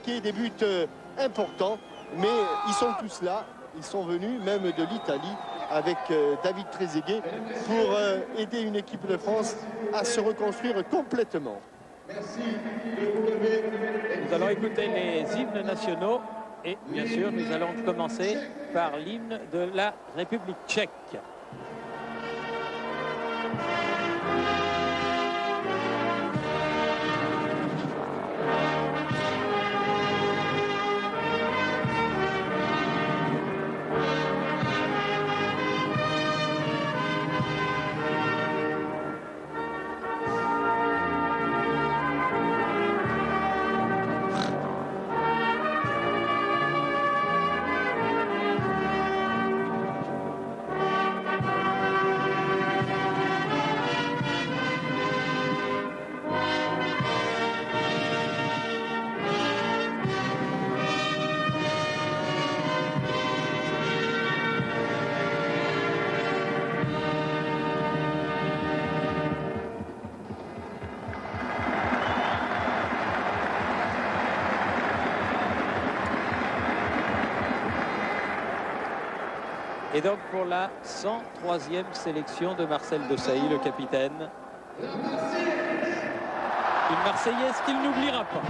marqué des buts importants, mais ils sont tous là. Ils sont venus même de l'Italie avec David Trezeguet pour aider une équipe de France à se reconstruire complètement. Nous allons écouter les hymnes nationaux et bien sûr nous allons commencer par l'hymne de la République tchèque. Et donc pour la 103e sélection de Marcel Desailly, le capitaine. Une Marseillaise qu'il n'oubliera pas.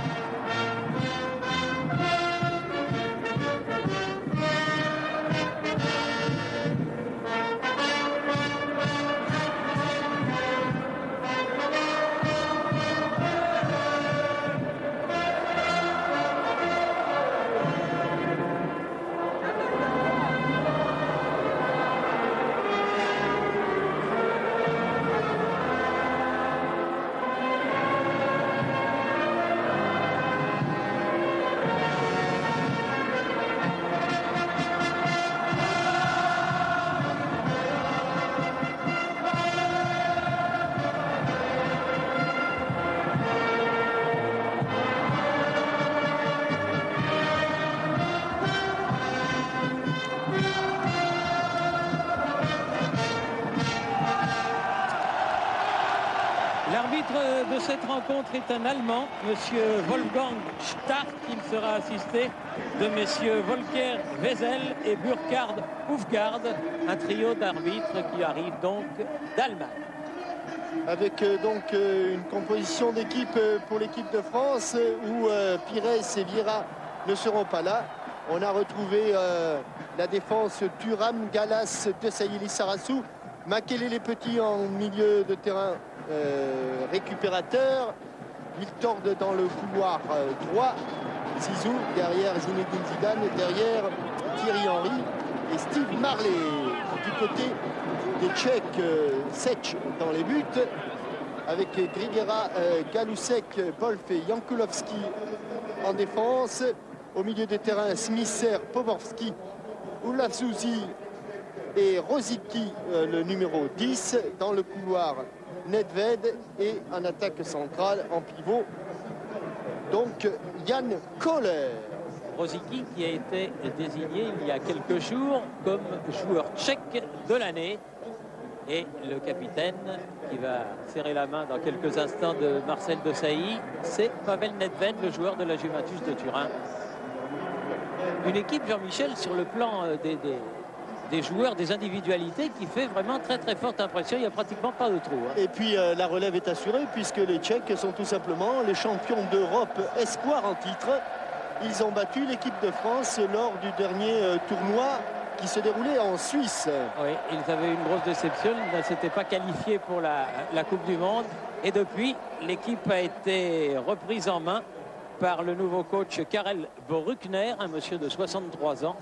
L'arbitre de cette rencontre est un Allemand, monsieur Wolfgang Stark. Il sera assisté de messieurs Volker Wesel et Burkhard Hufgaard, un trio d'arbitres qui arrive donc d'Allemagne. Avec donc une composition d'équipe pour l'équipe de France où Pires et Vieira ne seront pas là. On a retrouvé la défense Thuram, Gallas, Desailly, Lissarassou, Makélélé les petits en milieu de terrain récupérateur, Viltorde dans le couloir droit, Zizou derrière Zinedine Zidane, derrière Thierry Henry et Steve Marley. Du côté des Tchèques, Sech dans les buts, avec Grigera, Galusek, Wolf et Jankulovski en défense. Au milieu des terrains, Smisser, Poborski, Ulasouzi et Rosicky, le numéro 10. Dans le couloir, Nedved, et en attaque centrale, en pivot, donc Jan Koller. Rosicky qui a été désigné il y a quelques jours comme joueur tchèque de l'année. Et le capitaine qui va serrer la main dans quelques instants de Marcel Desailly, c'est Pavel Nedved, le joueur de la Juventus de Turin. Une équipe, Jean-Michel, sur le plan des joueurs, des individualités, qui fait vraiment très très forte impression. Il n'y a pratiquement pas de trou. Et puis la relève est assurée puisque les Tchèques sont tout simplement les champions d'Europe espoir en titre. Ils ont battu l'équipe de France lors du dernier tournoi qui se déroulait en Suisse. Oui, ils avaient une grosse déception. Ils ne s'étaient pas qualifiés pour la Coupe du Monde. Et depuis, l'équipe a été reprise en main par le nouveau coach Karel Bruckner, un monsieur de 63 ans.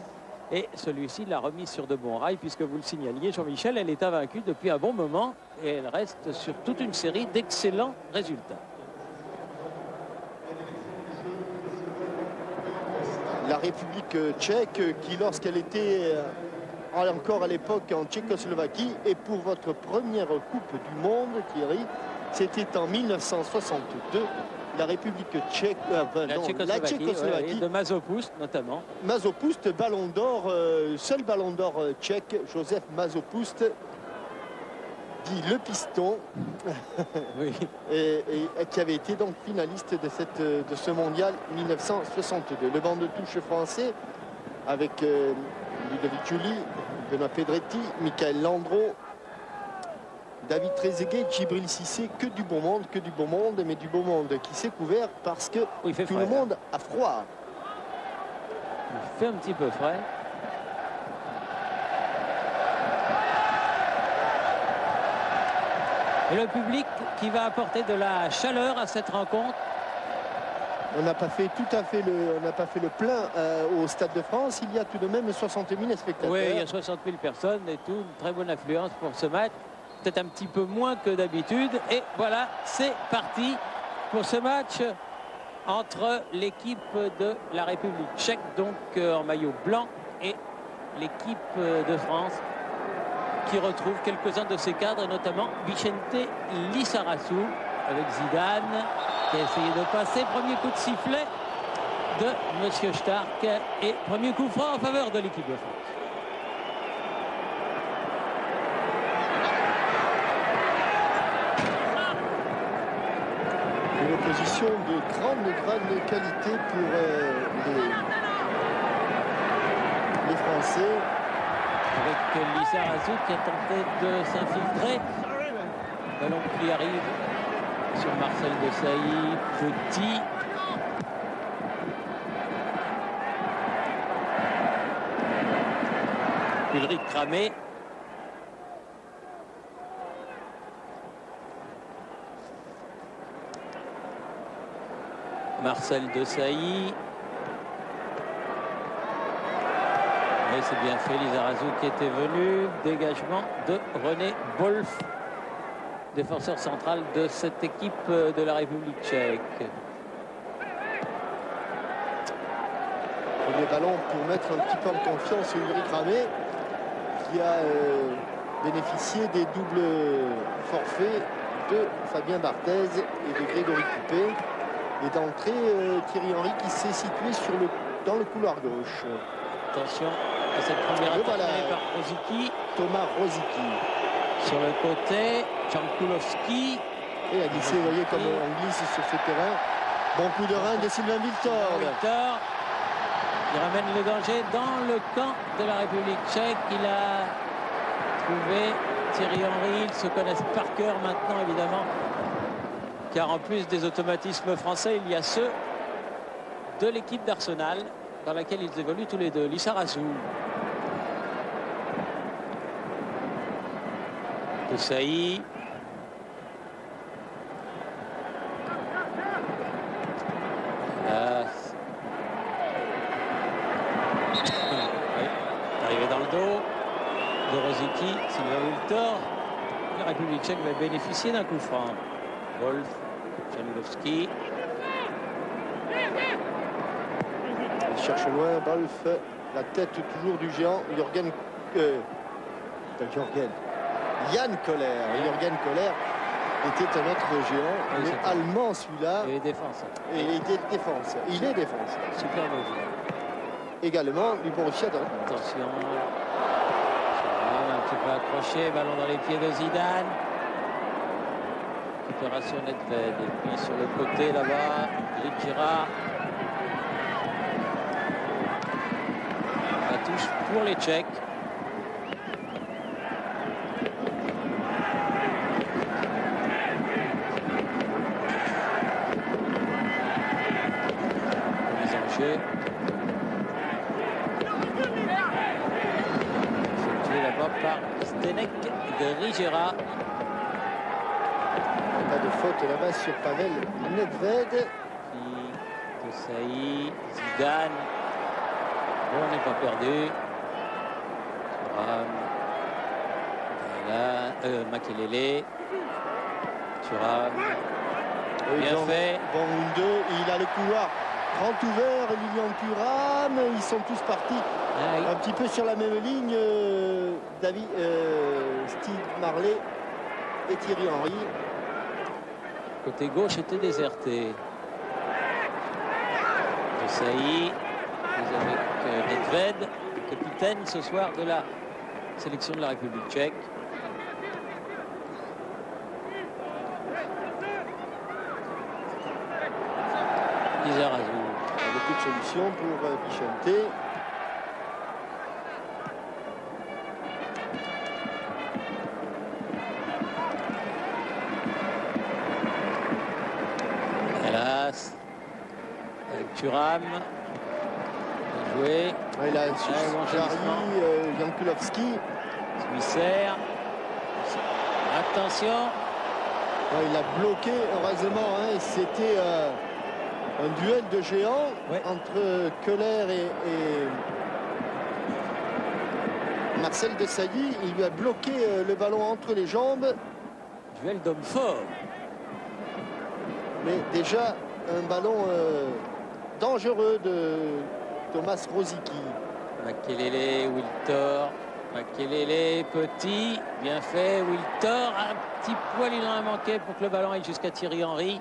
Et celui-ci l'a remise sur de bons rails, puisque vous le signaliez, Jean-Michel, elle est invaincue depuis un bon moment et elle reste sur toute une série d'excellents résultats. La République tchèque qui, lorsqu'elle était encore à l'époque en Tchécoslovaquie, et pour votre première Coupe du Monde, Thierry, c'était en 1962, la République tchèque, la Tchécoslovaquie de Masopust notamment. Masopust, ballon d'or, seul ballon d'or tchèque, Josef Masopust. dit le piston, Oui. et qui avait été donc finaliste de ce mondial 1962. Le banc de touche français avec Ludovic Giuli, Benoît Pedretti, Michael Landreau, David Trezeguet, Djibril Cissé. Que du bon monde, mais du beau monde qui s'est couvert parce que Il fait tout frais, le monde a froid. Il fait un petit peu frais. Et le public qui va apporter de la chaleur à cette rencontre. On n'a pas fait le plein au Stade de France. Il y a tout de même 60 000 spectateurs. Oui, il y a 60 000 personnes et tout, une très bonne affluence pour ce match. Peut-être un petit peu moins que d'habitude. Et voilà, c'est parti pour ce match entre l'équipe de la République tchèque, donc en maillot blanc, et l'équipe de France, qui retrouve quelques-uns de ses cadres, et notamment Vicente Lizarazu, avec Zidane, qui a essayé de passer. Premier coup de sifflet de Monsieur Stark, et premier coup franc en faveur de l'équipe de France. Une opposition de grande qualité pour les Français. Avec Lizarazu qui a tenté de s'infiltrer. Ballon qui arrive sur Marcel Desailly. Petit. Ulrich Kramé. Marcel Desailly. Et c'est bien fait, Lizarazu qui était venu. Dégagement de René Wolf, défenseur central de cette équipe de la République tchèque. Premier ballon pour mettre un petit peu en confiance Ulrich Kramé, qui a bénéficié des doubles forfaits de Fabien Barthez et de Grégory Coupé. Et d'entrée, Thierry Henry qui s'est situé dans le couloir gauche. Attention à cette première attaque menée par Rosicky. Thomas Rosicky. Sur le côté, Jan Kulowski. Et à glisser, vous voyez comme on glisse sur ce terrain. Bon coup de rein de Sylvain Wiltord. Wiltord qui ramène le danger dans le camp de la République tchèque. Il a trouvé Thierry Henry. Ils se connaissent par cœur maintenant, évidemment. Car en plus des automatismes français, il y a ceux de l'équipe d'Arsenal, dans laquelle ils évoluent tous les deux. Lizarazu. Desailly. Arrivé dans le dos de Rosicky, Sylvain Wiltord. La République tchèque va bénéficier d'un coup franc. Wolf, Janulowski. Il cherche loin, Wolf, la tête toujours du géant Yann Koller. Jürgen Koller était un autre géant, oui, mais allemand celui-là. Et défense. Et il est défense. Il est défense. Super beau joueur. Également du Borussia Dortmund. Attention. Un petit peu accroché, ballon dans les pieds de Zidane. Récupération Nedved. Et puis sur le côté là-bas, Lidjira. La touche pour les Tchèques. Mise en jeu. C'est là-bas par Zdeněk Grigera. Pas de faute là-bas sur Pavel Nedved. Desailly, Zidane. On n'est pas perdu. Thuram. Makelele. Thuram. Bien fait. Bon, 1-2. Il a le couloir grand ouvert. Lilian Thuram. Ils sont tous partis un petit peu sur la même ligne. Steve Marley et Thierry Henry. Côté gauche était déserté. Desailly. Avec Nedved, capitaine ce soir de la sélection de la République tchèque. Lizarazu. Il y a beaucoup de solutions pour Vicente. Hélas, avec Thuram. Joué. Ouais, il a bon Jarry, Jankulovski. Smisser. Attention. Ouais, il a bloqué, heureusement. Hein, c'était un duel de géants entre Keller et Marcel Desailly. Il lui a bloqué le ballon entre les jambes. Duel d'homme fort. Mais déjà, un ballon dangereux de Thomas Rosicky. Makelele, Wiltor. Makelele, petit. Bien fait. Wiltor. Un petit poil, il en a manqué pour que le ballon aille jusqu'à Thierry Henry.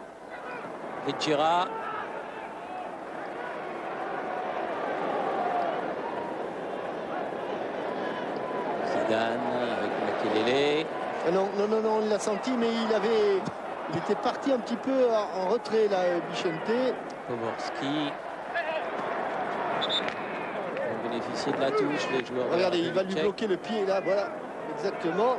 Et Gira. Zidane avec Makelele. Non, il l'a senti, mais il était parti un petit peu en retrait, là, Vicente. Pomorski. Ils ont bénéficié de la touche, les joueurs. Regardez, il va lui bloquer le pied, là, voilà, exactement.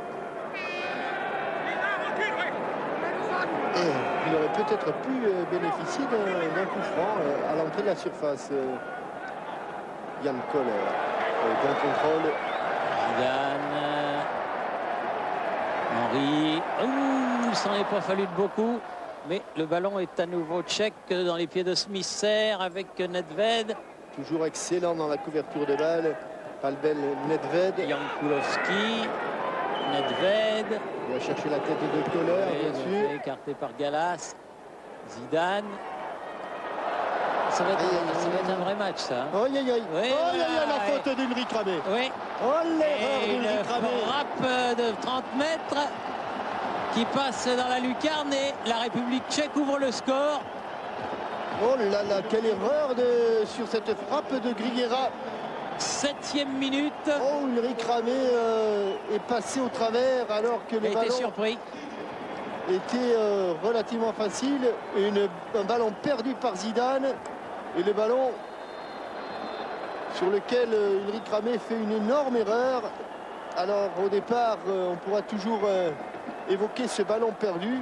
Et il aurait peut-être pu bénéficier d'un coup franc à l'entrée de la surface. Yann Koller. Bon contrôle. Zidane. Henry. Il s'en est pas fallu de beaucoup. Mais le ballon est à nouveau tchèque dans les pieds de Smisser avec Nedved. Toujours excellent dans la couverture de balle. Palbel Nedved. Jankulovski. Nedved. Il va chercher la tête de Koller, bien sûr. Écarté par Galas. Zidane. Ça va être un vrai match, ça. Oh, aïe, aïe. Oui, La faute d'Ulrich Ramé. Oui. Oh, l'erreur d'Ulrich Ramé. Une frappe de 30 mètres qui passe dans la lucarne et la République tchèque ouvre le score. Oh là là, quelle erreur sur cette frappe de Griguera. 7e minute. Oh, Ulrich Ramé est passé au travers alors que le ballon surpris. était relativement facile. Un ballon perdu par Zidane. Et le ballon sur lequel Ulrich Ramé fait une énorme erreur. Alors au départ, on pourra toujours évoquer ce ballon perdu.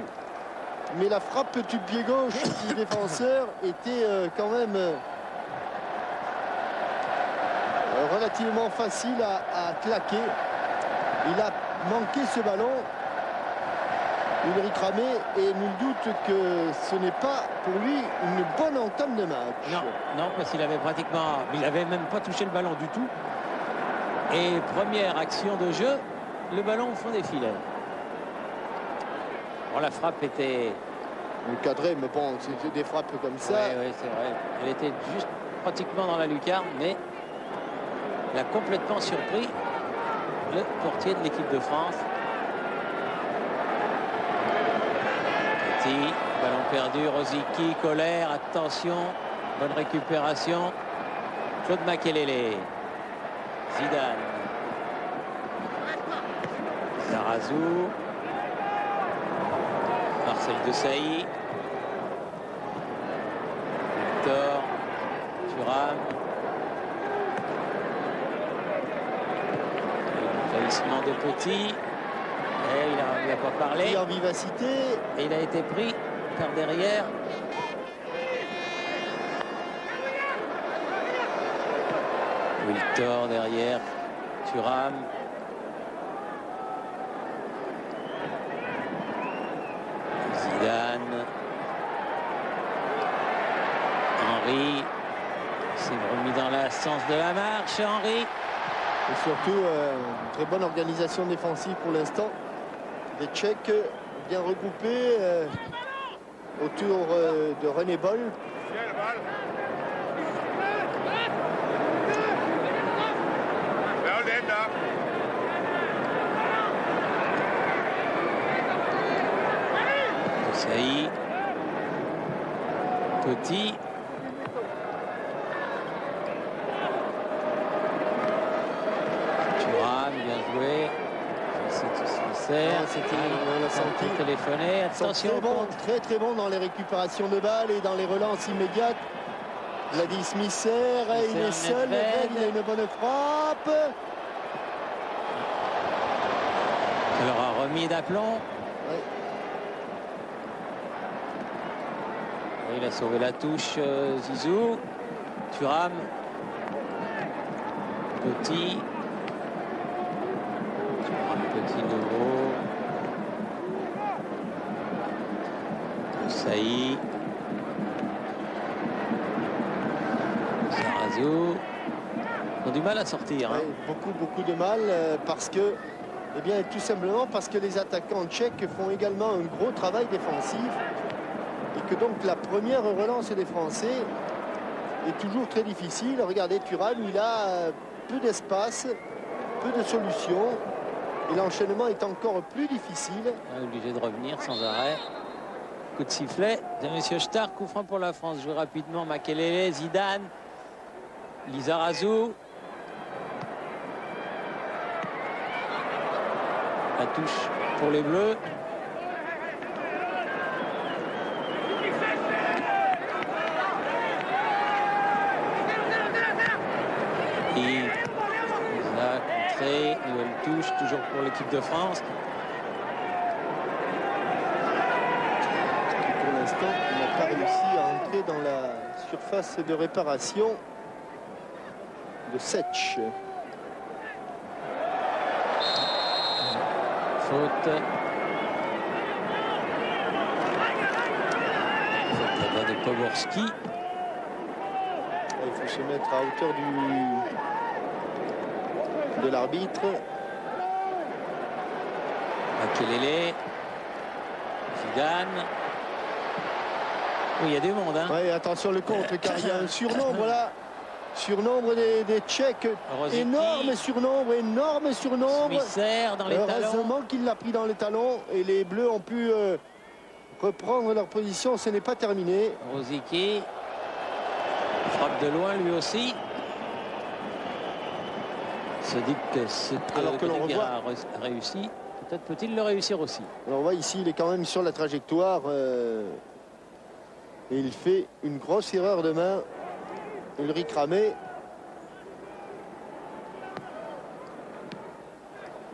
Mais la frappe du pied gauche du défenseur était quand même relativement facile à claquer. Il a manqué ce ballon, Ulrich Ramé, et nul doute que ce n'est pas pour lui une bonne entame de match. Non, parce qu'il avait pratiquement, il n'avait même pas touché le ballon du tout. Et première action de jeu, le ballon au fond des filets. Bon, la frappe était cadrée, mais bon, c'était des frappes comme ça. Oui, c'est vrai. Elle était juste pratiquement dans la lucarne, mais il a complètement surpris le portier de l'équipe de France. Petit, ballon perdu, Rosicky, Koller, attention, bonne récupération. Claude Makelele. Zidane. Zarazou. Marcel Desailly. Victor. Thuram. Faillissement de Petit. Et il n'a pas parlé. En vivacité. Et il a été pris par derrière. Wiltor derrière. Thuram. Zidane. Henry. S'est remis dans le sens de la marche, Henry. Et surtout, une très bonne organisation défensive pour l'instant. Des Tchèques bien regroupés autour de René Boll. Desailly. Petit. Thuram, bien joué. on l'a senti. Téléphoné. Attention. Très bon dans les récupérations de balles et dans les relances immédiates. Vladis Misser, il est seul. Nedved, il a une bonne frappe. Ça leur a remis d'aplomb. Ouais. Il a sauvé la touche, Zizou. Thuram. Petit. Petit nouveau. Saï. Sarrazou. Ils ont du mal à sortir. Ouais, beaucoup de mal parce que, eh bien, tout simplement parce que les attaquants tchèques font également un gros travail défensif et que donc la première relance des Français est toujours très difficile. Regardez, Thuram, il a peu d'espace, peu de solutions et l'enchaînement est encore plus difficile. Obligé de revenir sans arrêt. Coup de sifflet de M. Stark, coup franc pour la France. Joue rapidement Makelele, Zidane, Lizarazu. La touche pour les Bleus. Nouvelle touche, toujours pour l'équipe de France. Pour l'instant, il n'a pas réussi à entrer dans la surface de réparation de Setch. Faute. Faute de Poborski. Il faut se mettre à hauteur de l'arbitre. Makelele. Zidane. Oui, il y a du monde. Hein. Oui, attention le contre, car il y a un surnombre là. Surnombre des Tchèques. Rosicky. Énorme surnombre. Smisser dans les talons. Heureusement qu'il l'a pris dans les talons et les Bleus ont pu reprendre leur position. Ce n'est pas terminé. Rosicky. Frappe de loin lui aussi. Se dit que c'est alors que l'on revoit a réussi. Peut-être peut-il le réussir aussi. Alors on voit ici, il est quand même sur la trajectoire et il fait une grosse erreur de main. Ulrich Ramé.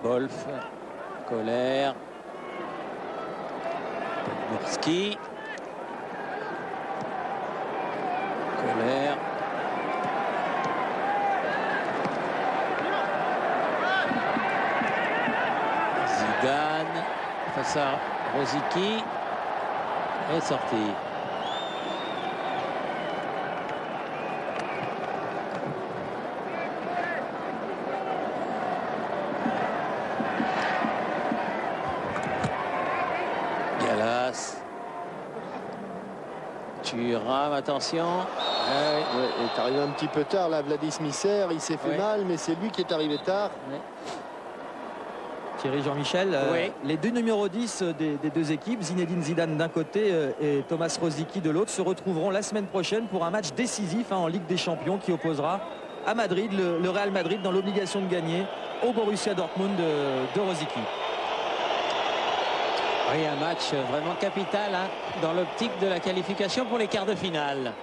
Wolf, Colère, Podgorski, Colère. Zidane face à Rosicky est sorti. Galas. Thuram, attention. Ouais, il est arrivé un petit peu tard là, Vladis Misser, il s'est fait mal, mais c'est lui qui est arrivé tard. Ouais. Thierry Jean-Michel, les deux numéros 10 des deux équipes, Zinedine Zidane d'un côté et Thomas Rosicky de l'autre, se retrouveront la semaine prochaine pour un match décisif en Ligue des Champions qui opposera à Madrid le Real Madrid dans l'obligation de gagner au Borussia Dortmund de Rosicky. Oui, un match vraiment capital hein, dans l'optique de la qualification pour les quarts de finale.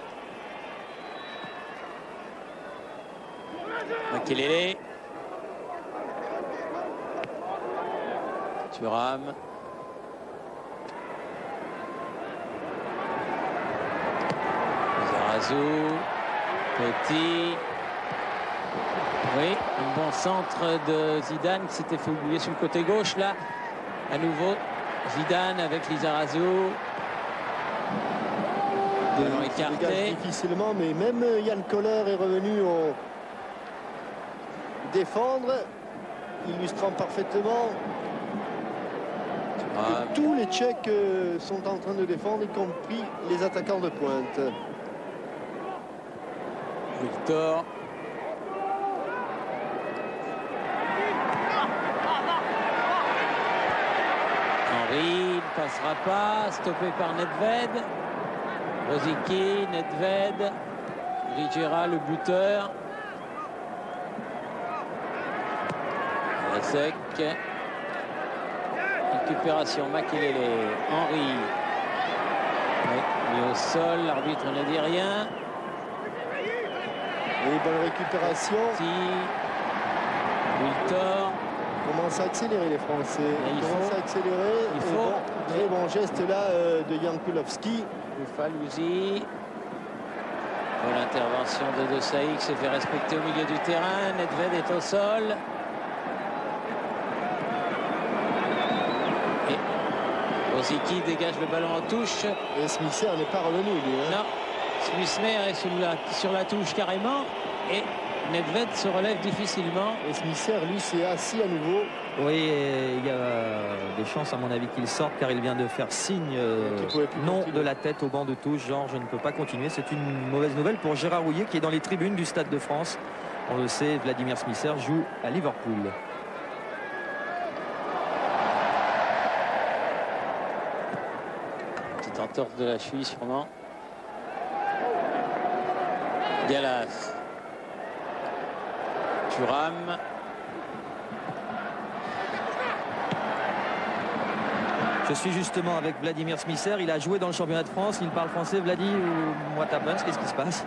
Makelele. Thuram. Lizarazu. Petit. Oui, un bon centre de Zidane qui s'était fait oublier sur le côté gauche là. À nouveau Zidane avec Lizarazu. Devant écarté. Difficilement, mais même Yann Koller est revenu défendre, illustrant parfaitement que tous les Tchèques sont en train de défendre, y compris les attaquants de pointe. Victor. Henry ne passera pas, stoppé par Nedved. Rosicky, Nedved, Rigera le buteur. Sec. Récupération, Makelele, Henry. Mis au sol, l'arbitre ne dit rien. Et bonne récupération. Wiltor. Commence à accélérer les Français. Commence à accélérer. Il faut. Très bon geste là de Jan Kulowski. Falouzi. Bonne intervention de Saï qui se fait respecter au milieu du terrain. Nedved est au sol. Et Rosicky dégage le ballon en touche. Et Smisser n'est pas revenu lui. Non, Smisser est sur la touche carrément. Et Nedved se relève difficilement. Et Smisser, lui, s'est assis à nouveau. Oui, et il y a des chances, à mon avis, qu'il sorte, car il vient de faire signe non de la tête au banc de touche. Genre, je ne peux pas continuer. C'est une mauvaise nouvelle pour Gérard Houllier, qui est dans les tribunes du Stade de France. On le sait, Vladimir Smisser joue à Liverpool. Petite entorse de la cheville, sûrement. Gallas. Thuram. Je suis justement avec Vladimir Smisser. Il a joué dans le championnat de France. Il parle français. Vladi, ou what happens? Qu'est-ce qui se passe?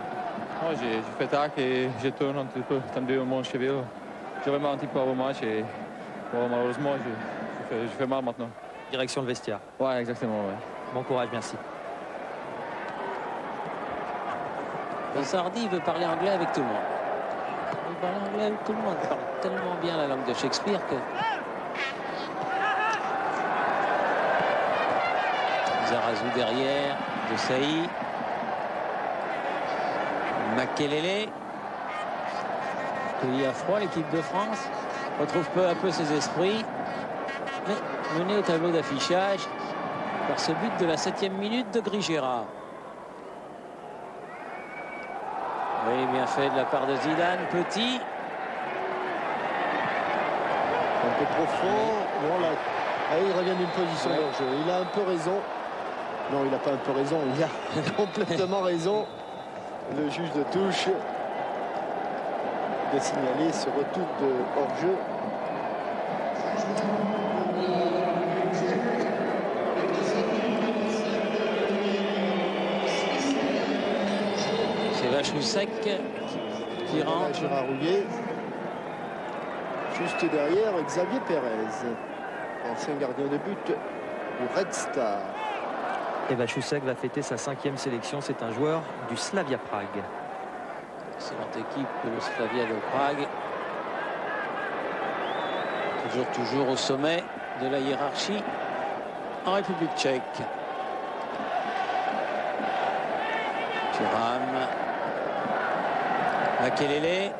Oh, j'ai fait tac et je tourne un petit peu, tendu mon cheville. J'ai vraiment un petit peu avant le match et bon, malheureusement, je fais mal maintenant. Direction le vestiaire. Ouais, exactement. Ouais. Bon courage, merci. Sardi veut parler anglais avec tout le monde. Il veut parler anglais avec tout le monde. Il parle tellement bien la langue de Shakespeare que... Zarazou derrière, de Saï. Makelele. Cueilli à froid, l'équipe de France retrouve peu à peu ses esprits. Mais mené au tableau d'affichage par ce but de la 7e minute de Grigera. Oui, bien fait de la part de Zidane. Petit. Un peu profond. Voilà. Allez, il revient d'une position de jeu. Il a un peu raison. Non, il n'a pas un peu raison. Il a complètement raison. Le juge de touche de signaler ce retour de hors-jeu. C'est Vachoussek qui rentre. Gérard Houllier. Juste derrière, Xavier Pérez, ancien gardien de but du Red Star. Et Vachoussek va fêter sa 5e sélection. C'est un joueur du Slavia Prague. Excellente équipe, le Slavia de Prague. Toujours au sommet de la hiérarchie en République tchèque. Thuram. Makelele.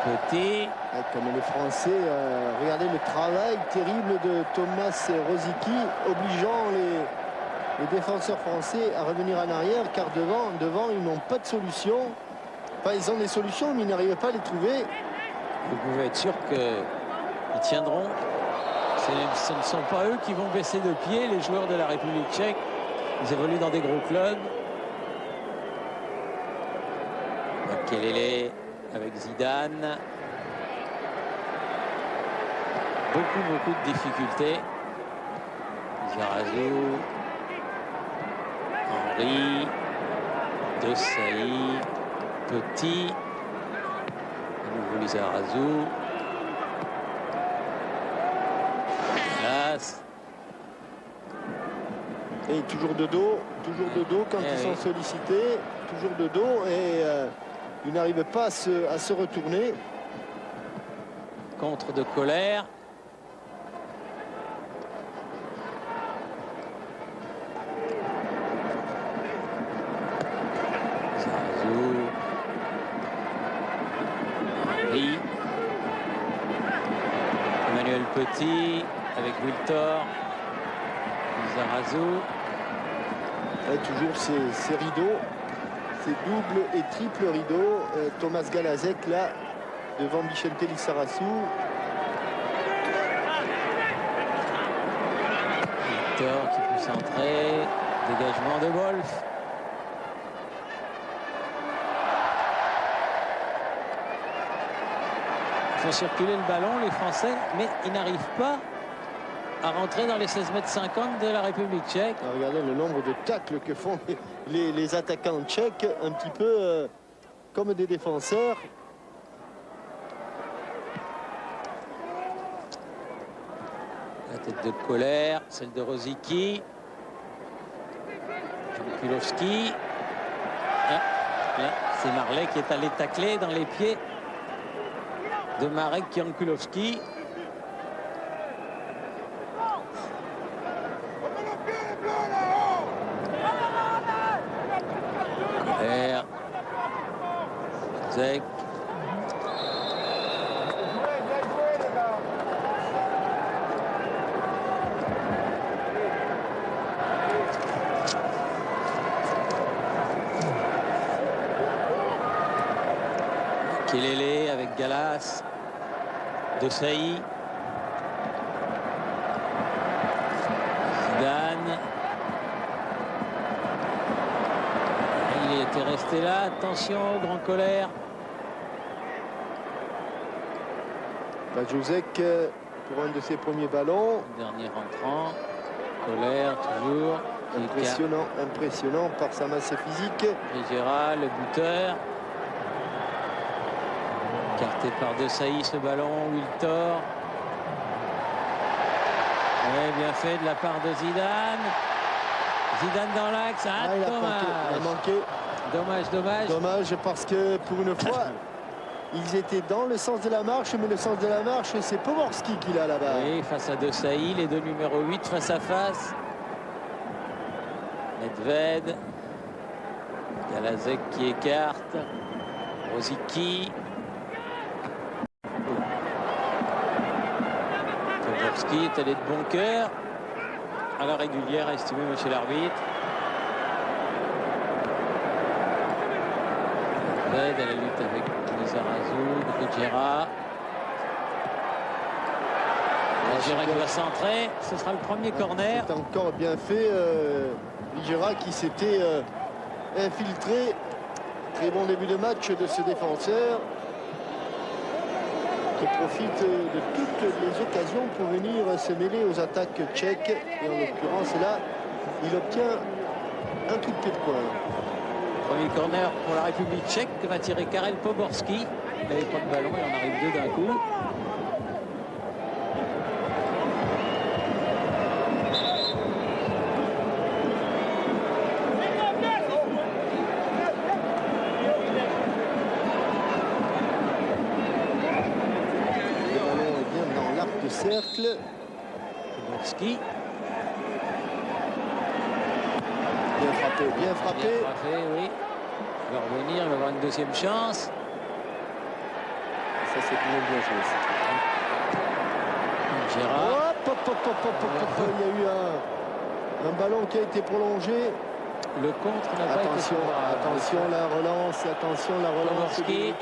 Petit. Comme les Français, regardez le travail terrible de Thomas Rosicky, obligeant les défenseurs français à revenir en arrière, car devant ils n'ont pas de solution. Enfin, ils ont des solutions, mais ils n'arrivent pas à les trouver. Vous pouvez être sûr qu'ils tiendront. Ce ne sont pas eux qui vont baisser de pied, les joueurs de la République tchèque. Ils évoluent dans des gros clubs. Makelele avec Zidane. Beaucoup de difficultés. Zarazou. Henry. De Saï. Petit. À nouveau Zarazou. Glace. Et toujours de dos quand ils sont sollicités, toujours de dos et ils n'arrivent pas à se retourner. Contre de Colère. Zarazou. Henry. Emmanuel Petit avec Wiltor. Zarazou. Et toujours ces rideaux, ces doubles et triples rideaux. Thomas Galazek là devant Vicente Lizarazu. Wiltor qui peut centrer. Dégagement de Wolf. font circuler le ballon, les Français, mais ils n'arrivent pas à rentrer dans les 16,50 m de la République tchèque. Alors, regardez le nombre de tacles que font les attaquants tchèques, un petit peu comme des défenseurs. La tête de Colère, celle de Rosicky. Jankulovski. Là, c'est Marley qui est allé tacler dans les pieds de Marek Jankulovski. Colère. Zek. Kelele avec Gallas, De Sailly, Zidane. Il était resté là, attention, grand Colère. Vajuzek pour un de ses premiers ballons. Dernier entrant, Colère toujours. Impressionnant, impressionnant par sa masse physique. Et Gérald, le buteur. Écarté par De Sailly ce ballon, Wiltor. Ouais, bien fait de la part de Zidane. Zidane dans l'axe. Ah, il a dommage. manqué. Dommage, dommage. Dommage parce que pour une fois, ils étaient dans le sens de la marche, mais le sens de la marche, c'est Pomorski qui l'a là-bas. Oui, face à De Sailly, les deux numéros 8 face à face. Nedved. Galazek qui écarte. Rosicky. Pomorski est allé de bon cœur. À la régulière, estimé monsieur l'arbitre. Nedved à la lutte avec Lizarazu, Ruggiera. Ruggiera qui va centrer. Ce sera le premier corner. C'est encore bien fait. Ruggiera qui s'était infiltré. Très bon début de match de ce défenseur qui profite de toutes les occasions pour venir se mêler aux attaques tchèques. Et en l'occurrence là, il obtient un coup de pied de coin. Premier corner pour la République tchèque que va tirer Karel Poborski. Il n'avait pas de ballon, il en arrive deux d'un coup. Cercle. Poborski. Bien frappé, bien frappé. Bien frappé, oui. Il va revenir, il va avoir une deuxième chance. Ça, c'est bien joué. Gérard. Il y a eu un ballon qui a été prolongé. Le contre n'a pas été favorable. Attention la relance, attention la relance. Poborski.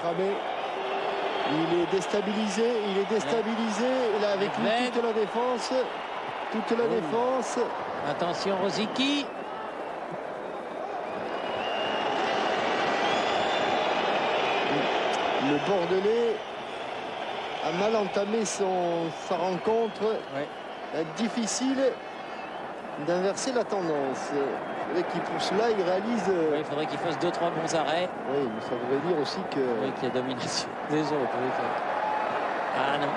Il est déstabilisé, là avec lui, toute la défense. Toute la défense. Attention Rosicky. Le Bordelais a mal entamé sa rencontre. Ouais. Difficile d'inverser la tendance. Pour cela, il réalise... Oui, il faudrait qu'il fasse 2-3 bons arrêts. Oui, mais ça voudrait dire aussi que... Oui, qu'il y a domination des autres. Oui. Ah non.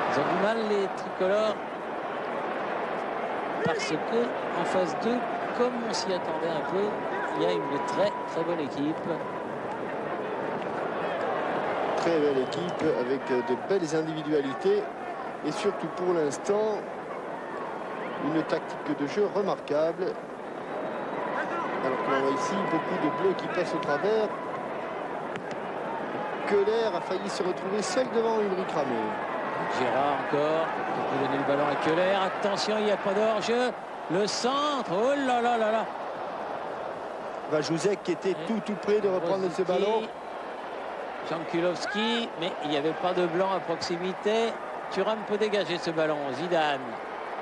Ils ont du mal, les tricolores. Parce que en phase 2, comme on s'y attendait un peu, il y a une très très bonne équipe. Très belle équipe avec de belles individualités. Et surtout pour l'instant... une tactique de jeu remarquable. Alors qu'on voit ici beaucoup de bleus qui passent au travers. Keller a failli se retrouver seul devant Ulrich Ramé. Gérard encore. Il peut donner le ballon à Keller. Attention, il n'y a pas d'hors-jeu. Le centre. Oh là là là là. Vajuzek qui était tout près de reprendre ce ballon. Jankulovski, mais il n'y avait pas de blanc à proximité. Thuram peut dégager ce ballon. Zidane.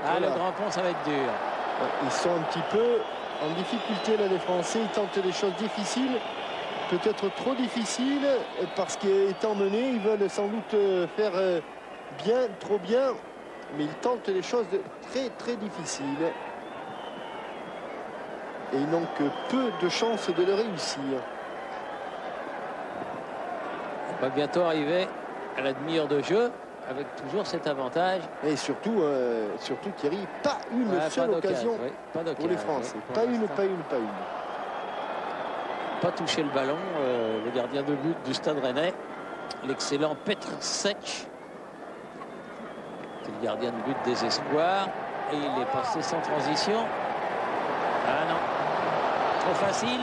Ah, voilà. Le grand pont, ça va être dur. Ils sont un petit peu en difficulté là, les Français. Ils tentent des choses difficiles. peut-être trop difficile parce qu'étant mené, ils veulent sans doute faire bien, trop bien, mais ils tentent des choses très difficiles. Et ils n'ont que peu de chances de le réussir. On va bientôt arriver à la demi-heure de jeu avec toujours cet avantage. Et surtout Thierry, pas une seule occasion pour les Français. Oui, pas une. Pas touché le ballon, le gardien de but du Stade Rennais, l'excellent Petr Sech. C'est le gardien de but des Espoirs. Et il est passé sans transition. Ah non, trop facile.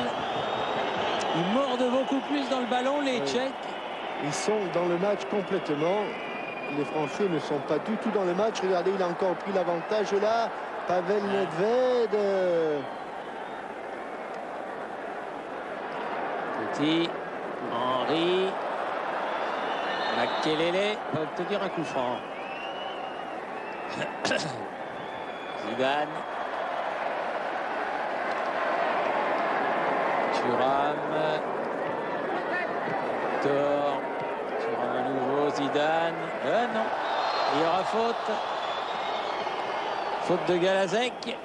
Ils mordent beaucoup plus dans le ballon, les Tchèques. Ils sont dans le match complètement. Les Français ne sont pas du tout dans le match. Regardez, il a encore pris l'avantage là. Pavel Nedved. Petit, Henry, Makelele va obtenir un coup franc. Zidane. Thuram. Thor. Thuram à nouveau, Zidane. Non, il y aura faute. Faute de Galazek.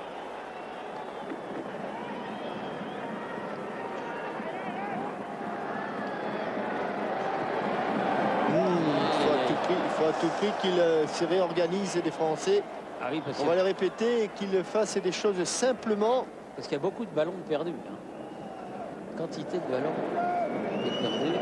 Il faut à tout prix qu'il se réorganise les Français. Ah oui, on va le répéter et qu'il fasse des choses simplement. Parce qu'il y a beaucoup de ballons perdus. Quantité de ballons perdus.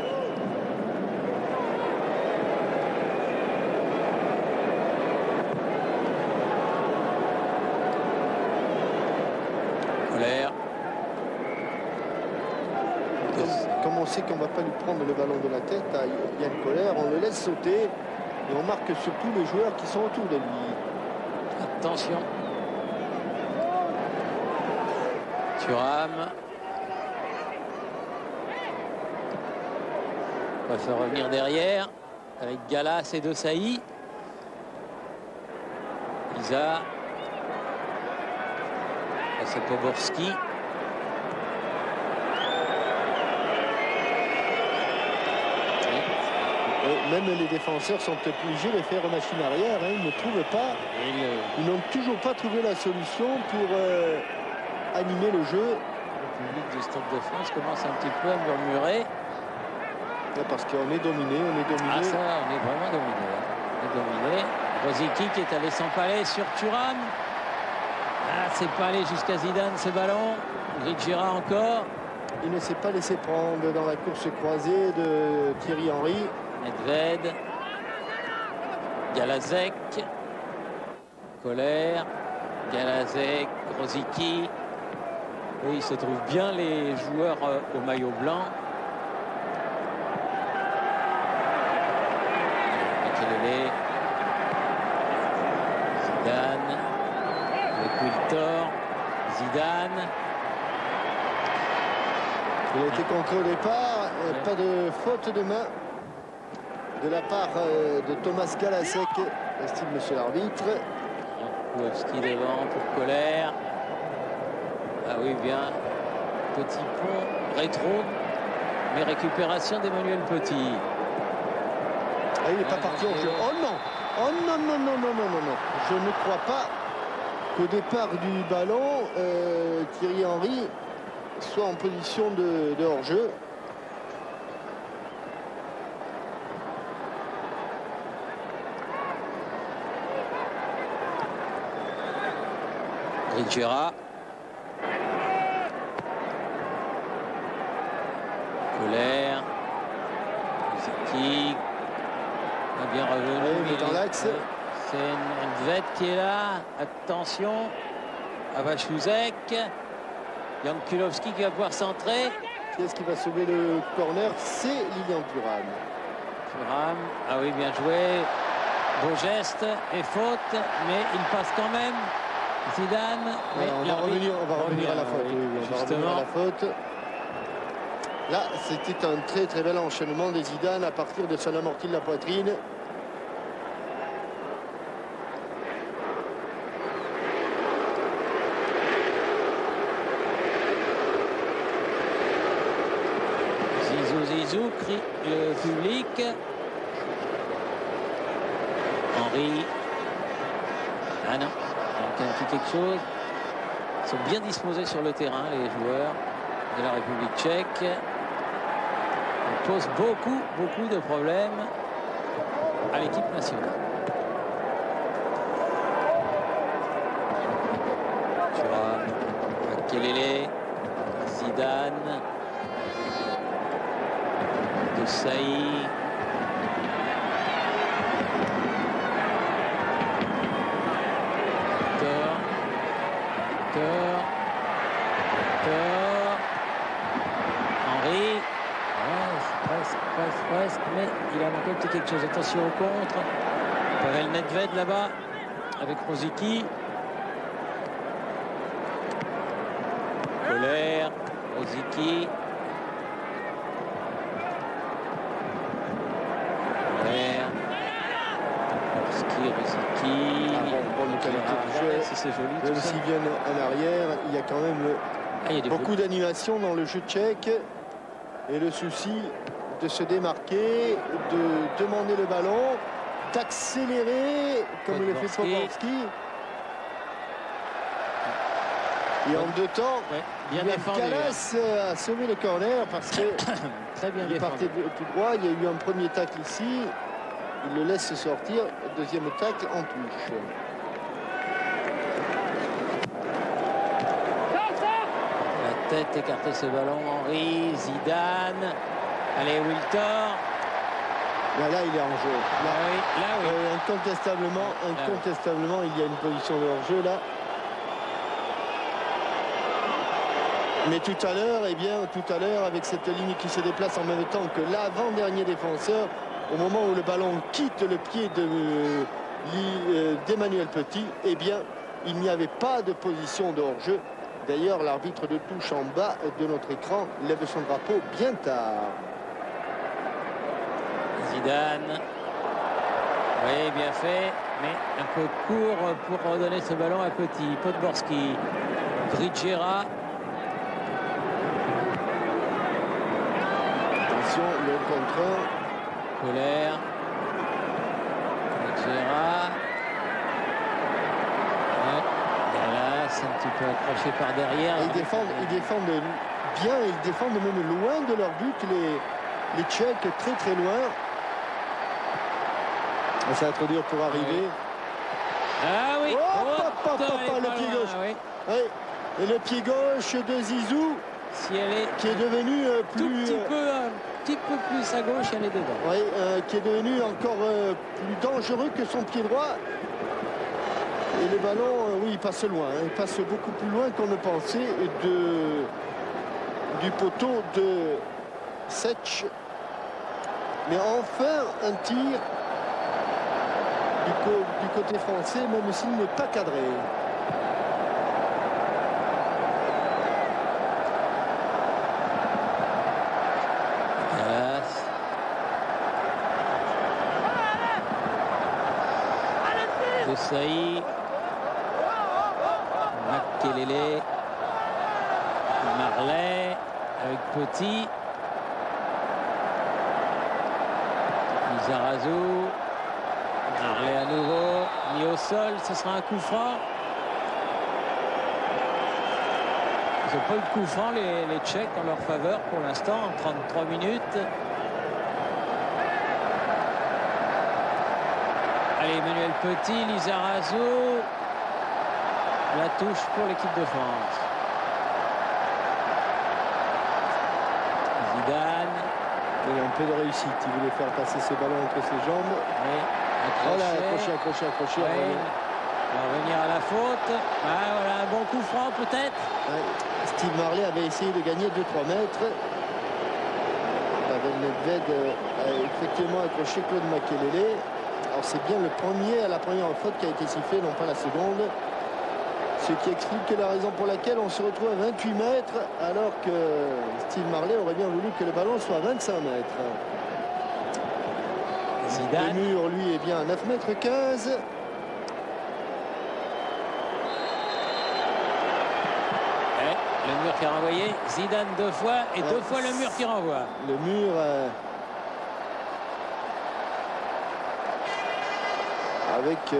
Colère. Comme on sait qu'on ne va pas lui prendre le ballon de la tête à Yann Colère, on le laisse sauter et on marque surtout les joueurs qui sont autour de lui. Attention. Thuram. On va faire revenir derrière avec Galas et De Sailly. Isa. C'est Poborski. Même les défenseurs sont obligés de faire machine arrière. Ils ne trouvent pas. Ils n'ont toujours pas trouvé la solution pour animer le jeu. Le public du Stade de France commence un petit peu à murmurer. Parce qu'on est dominé, Ah ça, on est vraiment dominé. On est dominé. Rosicky qui est allé s'empaler sur Thuram. Ah, c'est pas allé jusqu'à Zidane ce ballon. Ridjera encore. Il ne s'est pas laissé prendre dans la course croisée de Thierry Henry. Nedved. Galazek. Colère. Galazek. Rosicky. Oui, il se trouve bien les joueurs au maillot blanc. Makelele. Zidane. Avec Wiltor. Zidane. Il a été contré au départ. Pas de faute de main de la part de Thomas Galasek, estime monsieur l'arbitre. Koulovski devant pour Colère. Ah oui, bien. Petit pont rétro, mais récupération d'Emmanuel Petit. Ah, il n'est pas parti au jeu. Oh non! Oh non, non, non, non, non, non, non. Je ne crois pas qu'au départ du ballon, Thierry Henry soit en position de hors-jeu. Ridjera. Colère. Zeki. Bien revenu. Oui, dans l'axe. C'est Nedved qui est là. Attention. Avachuzek. Jankulovski qui va pouvoir centrer. Qui est-ce qui va sauver le corner? C'est Lilian Thuram. Thuram. Ah oui, bien joué. Beau geste et faute, mais il passe quand même. Zidane. On va revenir à la faute. Oui, on va revenir à la faute. Là, c'était un très très bel enchaînement de Zidane à partir de son amorti de la poitrine. Zizou, crie le public. Henry. Ah non, il manque un petit quelque chose. Ils sont bien disposés sur le terrain, les joueurs de la République tchèque. Ils posent beaucoup de problèmes à l'équipe nationale. Thuram, Makelele, Zidane, Desailly. Henry. Presque, mais il a manqué un petit quelque chose. Attention au contre. Pavel Nedved là-bas avec Rosicky. Colère, Rosicky. Colère. Rosicky. Bonne qualité de jeu. C'est joli. Même s'ils viennent en arrière, il y a quand même beaucoup d'animation dans le jeu tchèque. Et le souci de se démarquer, de demander le ballon, d'accélérer, comme le fait Poborski. Et en deux temps, bien défendu. Calas a sauvé le corner parce que très bien il partait tout droit. Il y a eu un premier tacle ici. Il le laisse sortir. Deuxième tacle en touche. La tête écarter ce ballon. Henry, Zidane. Allez, Wiltor. Là, il est en jeu. Là, oui. Incontestablement, il y a une position de hors-jeu là. Mais tout à l'heure, avec cette ligne qui se déplace en même temps que l'avant-dernier défenseur, au moment où le ballon quitte le pied d'Emmanuel Petit, eh bien, il n'y avait pas de position de hors-jeu. D'ailleurs, l'arbitre de touche en bas de notre écran lève son drapeau bien tard. Zidane. Oui, bien fait, mais un peu court pour redonner ce ballon à Petit. Podborski. Grigera. Attention, le contre. Colère. Grigera. Un petit peu accroché par derrière. Et ils défendent bien, ils défendent même loin de leur but, les Tchèques, très loin. Ça va être dur pour arriver. Ah oui, le pied gauche. Oui. Oui. Et le pied gauche de Zizou, qui est devenu un petit peu plus à gauche, elle est dedans. Oui, qui est devenu encore plus dangereux que son pied droit. Et le ballon, oui, il passe loin. Il passe beaucoup plus loin qu'on ne pensait du poteau de Sech. Mais enfin, un tir du côté français, même s'il n'est pas cadré. Desailly. Makelele. Marley avec Petit. Lizarazu. Marley à nouveau. Mis au sol, ce sera un coup franc. Ils n'ont pas eu de coup franc, les Tchèques, en leur faveur pour l'instant, en 33 minutes. Allez, Emmanuel Petit, Lizarazu. La touche pour l'équipe de France. Zidane. Il y a un peu de réussite. Il voulait faire passer ce ballon entre ses jambes. Oui, accroché. Oui. On va revenir à la faute. Ah, voilà, un bon coup franc peut-être. Ouais. Steve Marley avait essayé de gagner 2-3 mètres. Pavel Nedved a effectivement accroché Claude Makelele. Alors c'est bien la première faute qui a été sifflée, non pas la seconde. Ce qui explique la raison pour laquelle on se retrouve à 28 mètres alors que Steve Marley aurait bien voulu que le ballon soit à 25 mètres. Zidane. Le mur, lui, est bien à 9 mètres 15. Le Le mur qui a renvoyé. Zidane 2 fois et 2 fois le mur qui renvoie. Le mur avec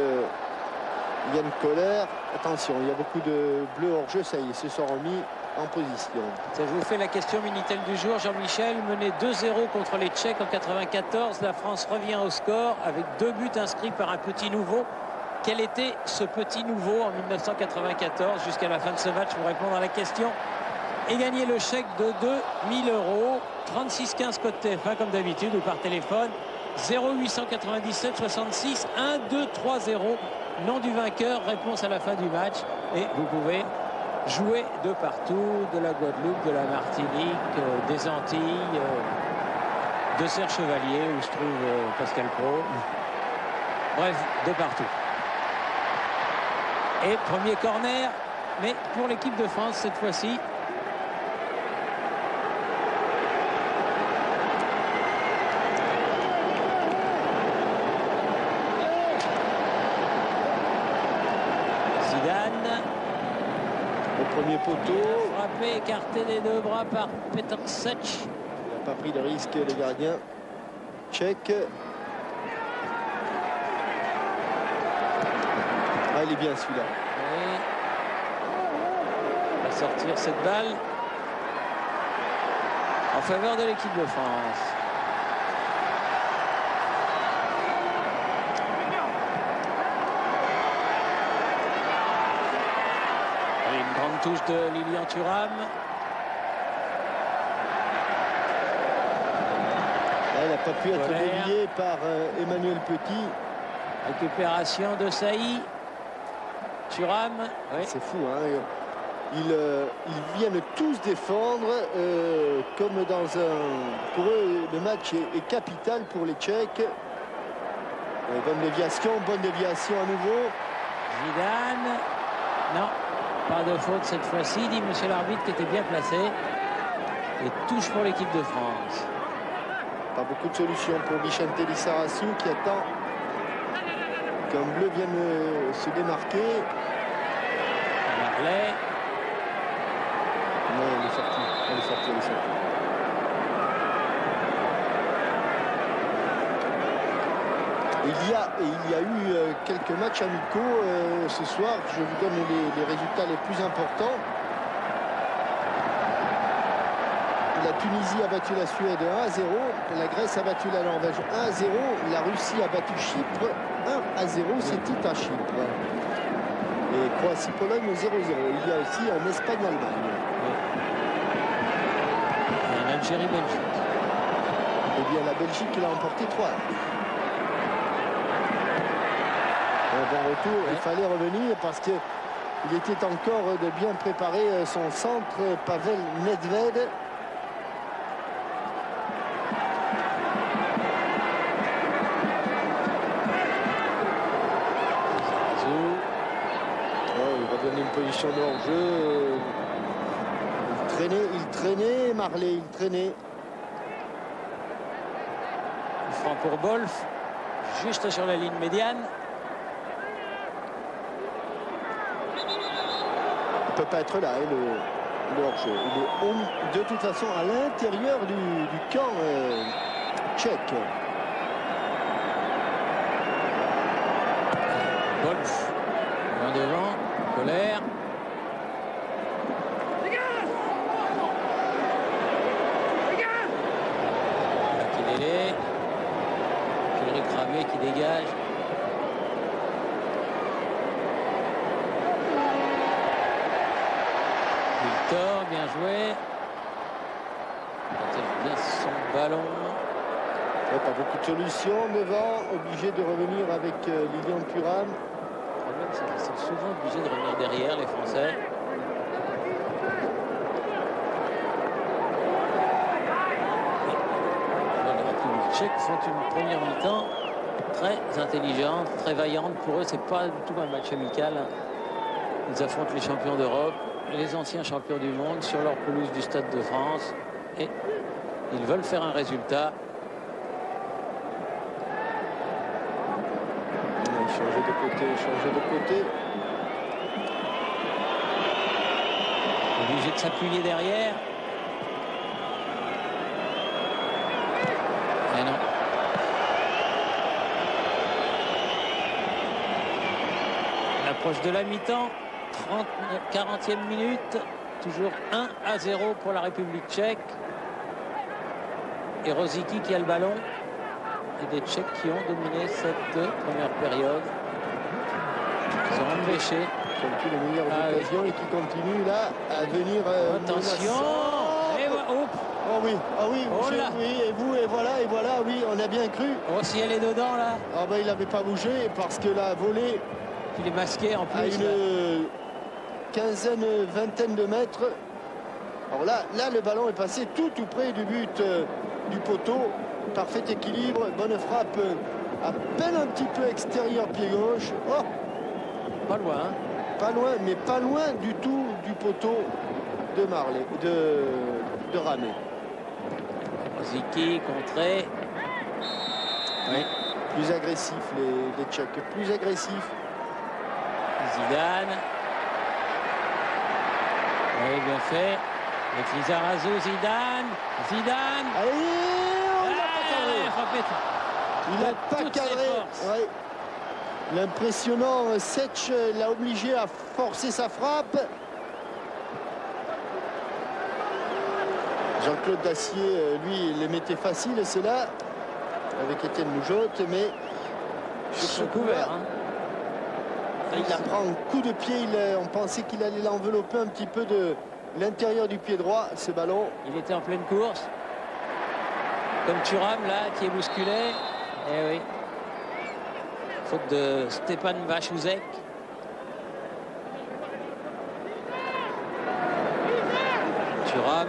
Yann Koller. Attention, il y a beaucoup de bleus hors jeu. Ça y est, se sont remis en position. Ça, je vous fais la question Minitel du jour. Jean-Michel, mené 2-0 contre les Tchèques en 94. La France revient au score avec 2 buts inscrits par un petit nouveau. Quel était ce petit nouveau en 1994 jusqu'à la fin de ce match pour répondre à la question et gagner le chèque de 2000 €. 36 15 code TF1 comme d'habitude ou par téléphone. 0897 66 1 2 3 0. Nom du vainqueur, réponse à la fin du match. Et vous pouvez jouer de partout, de la Guadeloupe, de la Martinique, des Antilles, de Serre-Chevalier où se trouve Pascal Pro. Bref, de partout. Et premier corner, mais pour l'équipe de France cette fois-ci. Zidane. Au premier poteau. Frappé, écarté des 2 bras par Petr Sech. Il n'a pas pris de risque, le gardien tchèque. Ah, il est bien celui-là. Oui. On va sortir cette balle en faveur de l'équipe de France. Et une grande touche de Lilian Thuram. Là, il n'a pas pu être Colère. dévié par Emmanuel Petit. Récupération de Saï. Thuram. Oui. C'est fou, hein. Ils viennent tous défendre comme dans un... Pour eux, le match est capital pour les Tchèques. Bonne déviation à nouveau. Zidane. Non, pas de faute cette fois-ci, dit monsieur l'arbitre qui était bien placé. Et touche pour l'équipe de France. Pas beaucoup de solutions pour Vicente Lissarazu qui attend qu'un bleu vienne se démarquer. Marley. Non, elle est sortie. Il y a eu quelques matchs amicaux ce soir. Je vous donne les résultats les plus importants. La Tunisie a battu la Suède 1-0. La Grèce a battu la Norvège 1-0. La Russie a battu Chypre 1-0. C'était à Chypre. Et Croatie-Pologne 0-0. Il y a aussi un Espagne-Allemagne. Et un Algérie-Belgique. Eh bien, la Belgique l'a emporté 3. Un bon retour. Il fallait revenir parce qu'il était encore de bien préparer son centre. Pavel Nedved. Position de hors-jeu. Il traînait, Marley, il traînait. Franc pour Bolf, juste sur la ligne médiane. Il ne peut pas être là, hein, le hors-jeu. Il est de toute façon à l'intérieur du camp tchèque. Bolf, loin devant. Colère. Makelele. Ulrich Ramé qui dégage. Victor, bien joué. Il bien son ballon. Pas beaucoup de solutions devant, obligé de revenir avec Lilian Thuram. Le problème, c'est qu'ils sont souvent obligés de revenir derrière, les Français. Les Républiques tchèques font une première mi-temps très intelligente, très vaillante. Pour eux, c'est pas du tout un match amical. Ils affrontent les champions d'Europe, les anciens champions du monde sur leur pelouse du Stade de France. Et ils veulent faire un résultat. Changer de côté. Obligé de s'appuyer derrière. Mais non. L'approche de la mi-temps. 40e minute. Toujours 1-0 pour la République tchèque. Et Rosicky qui a le ballon. Et des Tchèques qui ont dominé cette première période. Ils ont empêché. Qui ont tous les meilleures occasions et qui continuent là à venir. Attention. Et oh oui, ah oui, oh monsieur, oui, et voilà, oui, on a bien cru. Oh, si elle est dedans là. Ah ben il n'avait pas bougé parce que la volée. Il est masqué en plus. À une quinzaine, vingtaine de mètres. Alors là, le ballon est passé tout près du but du poteau. Parfait équilibre, bonne frappe, à peine un petit peu extérieur pied gauche. Oh, pas loin. Hein. Pas loin, mais pas loin du tout du poteau de Marley, de Ramé. Ziki contré. Oui. Plus agressif les Tchèques, plus agressif. Zidane. Oui, bien fait. Avec Lizarazu, Zidane. Allez, il n'a pas cadré. Ouais. L'impressionnant Setch l'a obligé à forcer sa frappe. Jean-Claude Dacier, lui, les mettait facile, ceux-là, avec Étienne Moujotte, mais sur ce couvert. Il la prend un coup de pied. On pensait qu'il allait l'envelopper un petit peu de l'intérieur du pied droit, ce ballon. Il était en pleine course. Comme Thuram, là, qui est bousculé. Eh oui. Faute de Stéphane Vachouzek. Thuram.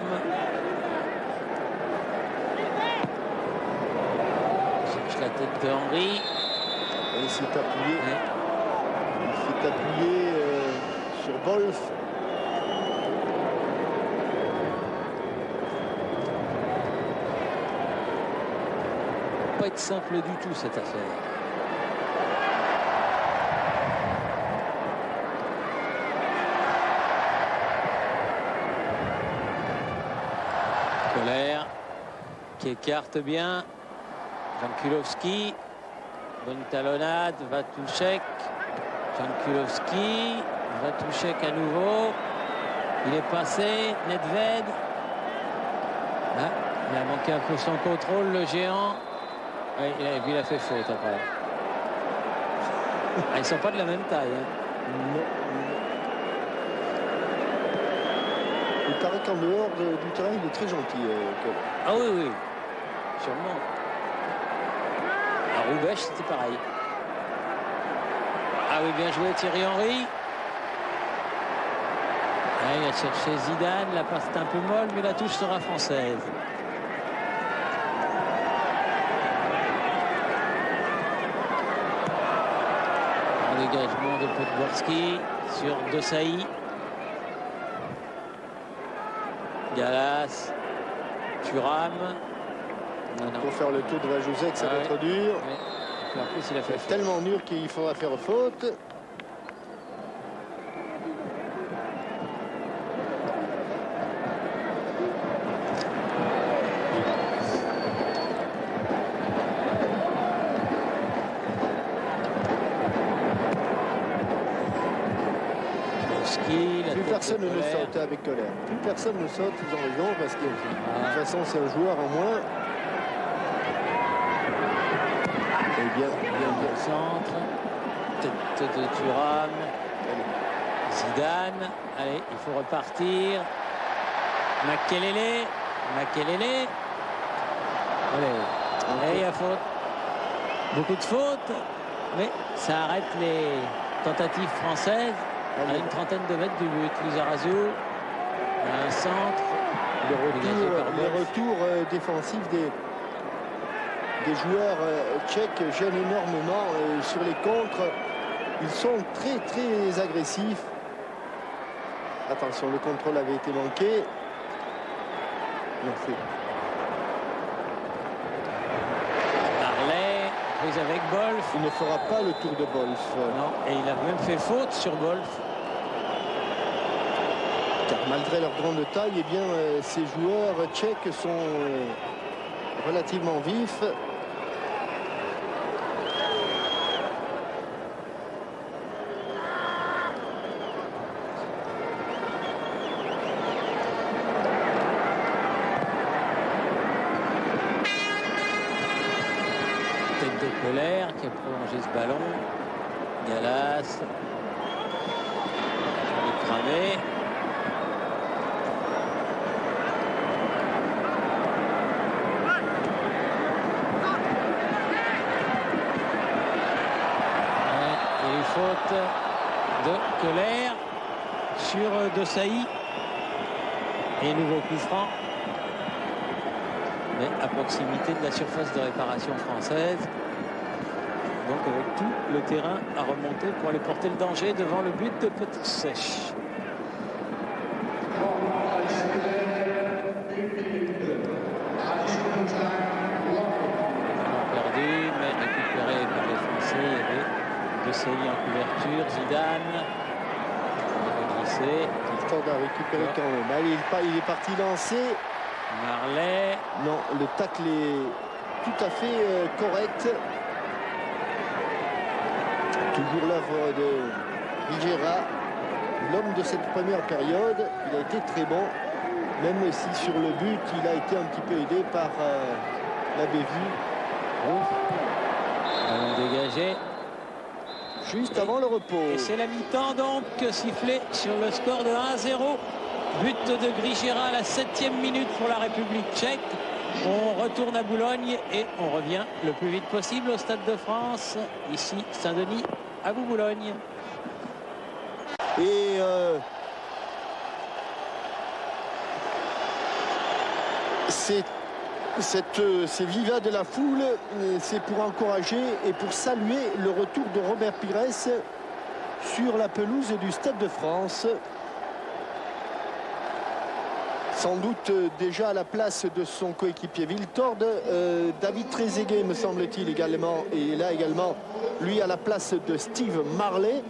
Cherche la tête de Henry. Il s'est appuyé. Ouais. Il s'est appuyé sur Wolf. Pas être simple du tout cette affaire. Colère qui écarte bien. Jankulovski, bonne talonnade, Vatouchek. Jankulovski, Vatouchek à nouveau. Il est passé, Nedved. Ah, il a manqué un peu son contrôle, le géant. Oui, il a fait faute après. Ah, ils ne sont pas de la même taille. Hein. Non. Il paraît qu'en dehors du terrain, il est très gentil. Ah oui, oui. Sûrement. À Roubaix, c'était pareil. Ah oui, bien joué Thierry Henry. Ah, il a cherché Zidane. La passe est un peu molle, mais la touche sera française. Dégagement de Podgorski sur Desailly. Galas, Thuram. Pour faire le tour de Vajouzek, ça va être dur. Ouais. En plus, il a fait tellement dur qu'il faudra faire faute. Plus personne ne saute avec Colère. Plus personne ne saute, ils ont raison, parce que de toute façon, c'est un joueur en moins. Et bien. Centre. Tête de Thuram. Zidane. Allez, il faut repartir. Makelele. Allez, il y a faute. Beaucoup de fautes, mais ça arrête les tentatives françaises. À une trentaine de mètres du but. Lizarazu, un centre. Le retour défensif des joueurs tchèques gêne énormément sur les contres. Ils sont très agressifs. Attention, le contrôle avait été manqué. Marley, prise avec Wolf. Il ne fera pas le tour de Wolf. Non, et il a même fait faute sur Wolf. Malgré leur grande taille, eh bien, ces joueurs tchèques sont relativement vifs. Tête de Colère qui a prolongé ce ballon. Galas. Il est cramé. Faute de Colère sur Desailly et nouveau coup franc, mais à proximité de la surface de réparation française, donc avec tout le terrain à remonter pour aller porter le danger devant le but de Petit Sèche. Perdu mais récupéré par les Français. Il y avait Desailly en couverture, Zidane. Il va glisser. Il tente à récupérer quand même. Allez, il est parti lancer. Marley. Non, le tacle est tout à fait correct. Toujours l'œuvre de Vigera, l'homme de cette première période. Il a été très bon, même si sur le but, il a été un petit peu aidé par la bévue. Ballon dégagé. Juste avant le repos. Et c'est la mi-temps donc sifflé sur le score de 1-0. But de Grigera à la 7e minute pour la République tchèque. On retourne à Boulogne et on revient le plus vite possible au Stade de France. Ici, Saint-Denis, à vous Boulogne. Et ces vivas de la foule, c'est pour encourager et pour saluer le retour de Robert Pires sur la pelouse du Stade de France. Sans doute déjà à la place de son coéquipier Wiltord. David Trezeguet, me semble-t-il, également, et là également, lui à la place de Steve Marley.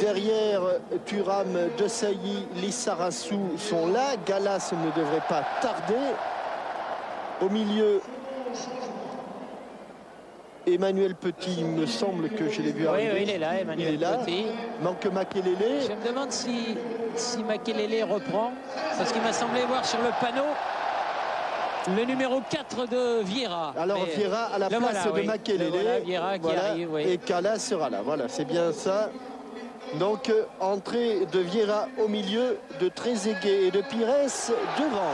Derrière, Thuram, Desailly, Lissarassou sont là. Galas ne devrait pas tarder. Au milieu, Emmanuel Petit, il me semble que je l'ai vu arriver. Oui, il est là, Emmanuel Petit. Manque Makelele. Je me demande si Makelele reprend, parce qu'il m'a semblé voir sur le panneau le numéro 4 de Vieira. Alors Vieira à la place de Makelele. Voilà, Vieira qui arrive, oui. Et Kala sera là. Voilà, c'est bien ça. Donc, entrée de Vieira au milieu, de Trezeguet et de Pires devant.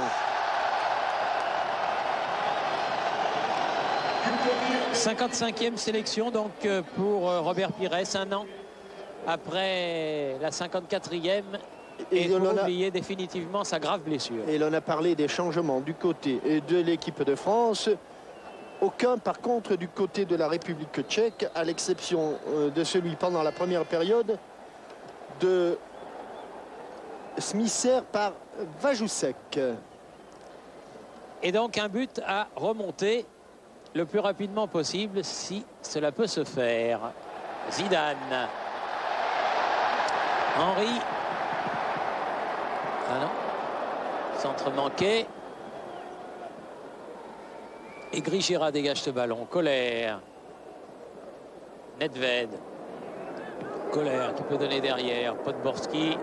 55e sélection donc pour Robert Pires, un an après la 54e. Et il faut oublier définitivement sa grave blessure. Et l'on a parlé des changements du côté de l'équipe de France. Aucun par contre du côté de la République tchèque, à l'exception de celui pendant la première période de Smisser par Vajusek. Et donc un but à remonter le plus rapidement possible si cela peut se faire. Zidane. Henry. Ah non. Centre manqué. Et Grigera dégage ce ballon. Colère. Nedved. Colère qui peut donner derrière. Podborski.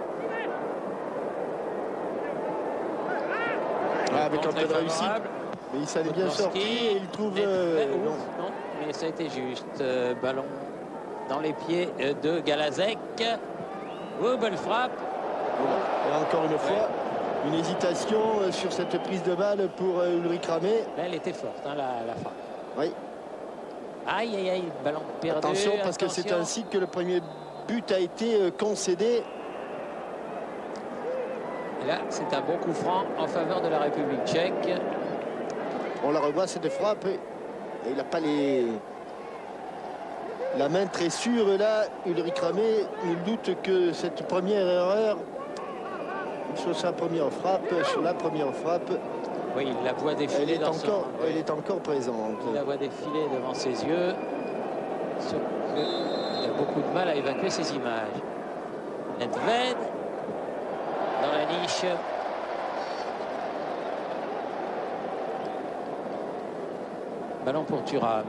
Avec un peu de réussite. Mais il s'en est bien sorti et il trouve... non, mais ça a été juste. Ballon dans les pieds de Galazek. Oh, belle frappe. Et encore une fois, une hésitation sur cette prise de balle pour Ulrich Ramé. Là, elle était forte, hein, la frappe. Oui. Aïe, aïe, aïe, ballon perdu. Attention, parce que c'est ainsi que le premier but a été concédé. Et là, c'est un bon coup franc en faveur de la République tchèque. On la revoit, cette frappe. Et il n'a pas la main très sûre là. Ulrich Ramé, il doute que cette première erreur sur sa première frappe, Oui, il la voit défiler elle est encore présente. Il la voit défiler devant ses yeux. Il a beaucoup de mal à évacuer ces images. Nedved dans la ligne. touche. Ballon pour Thuram.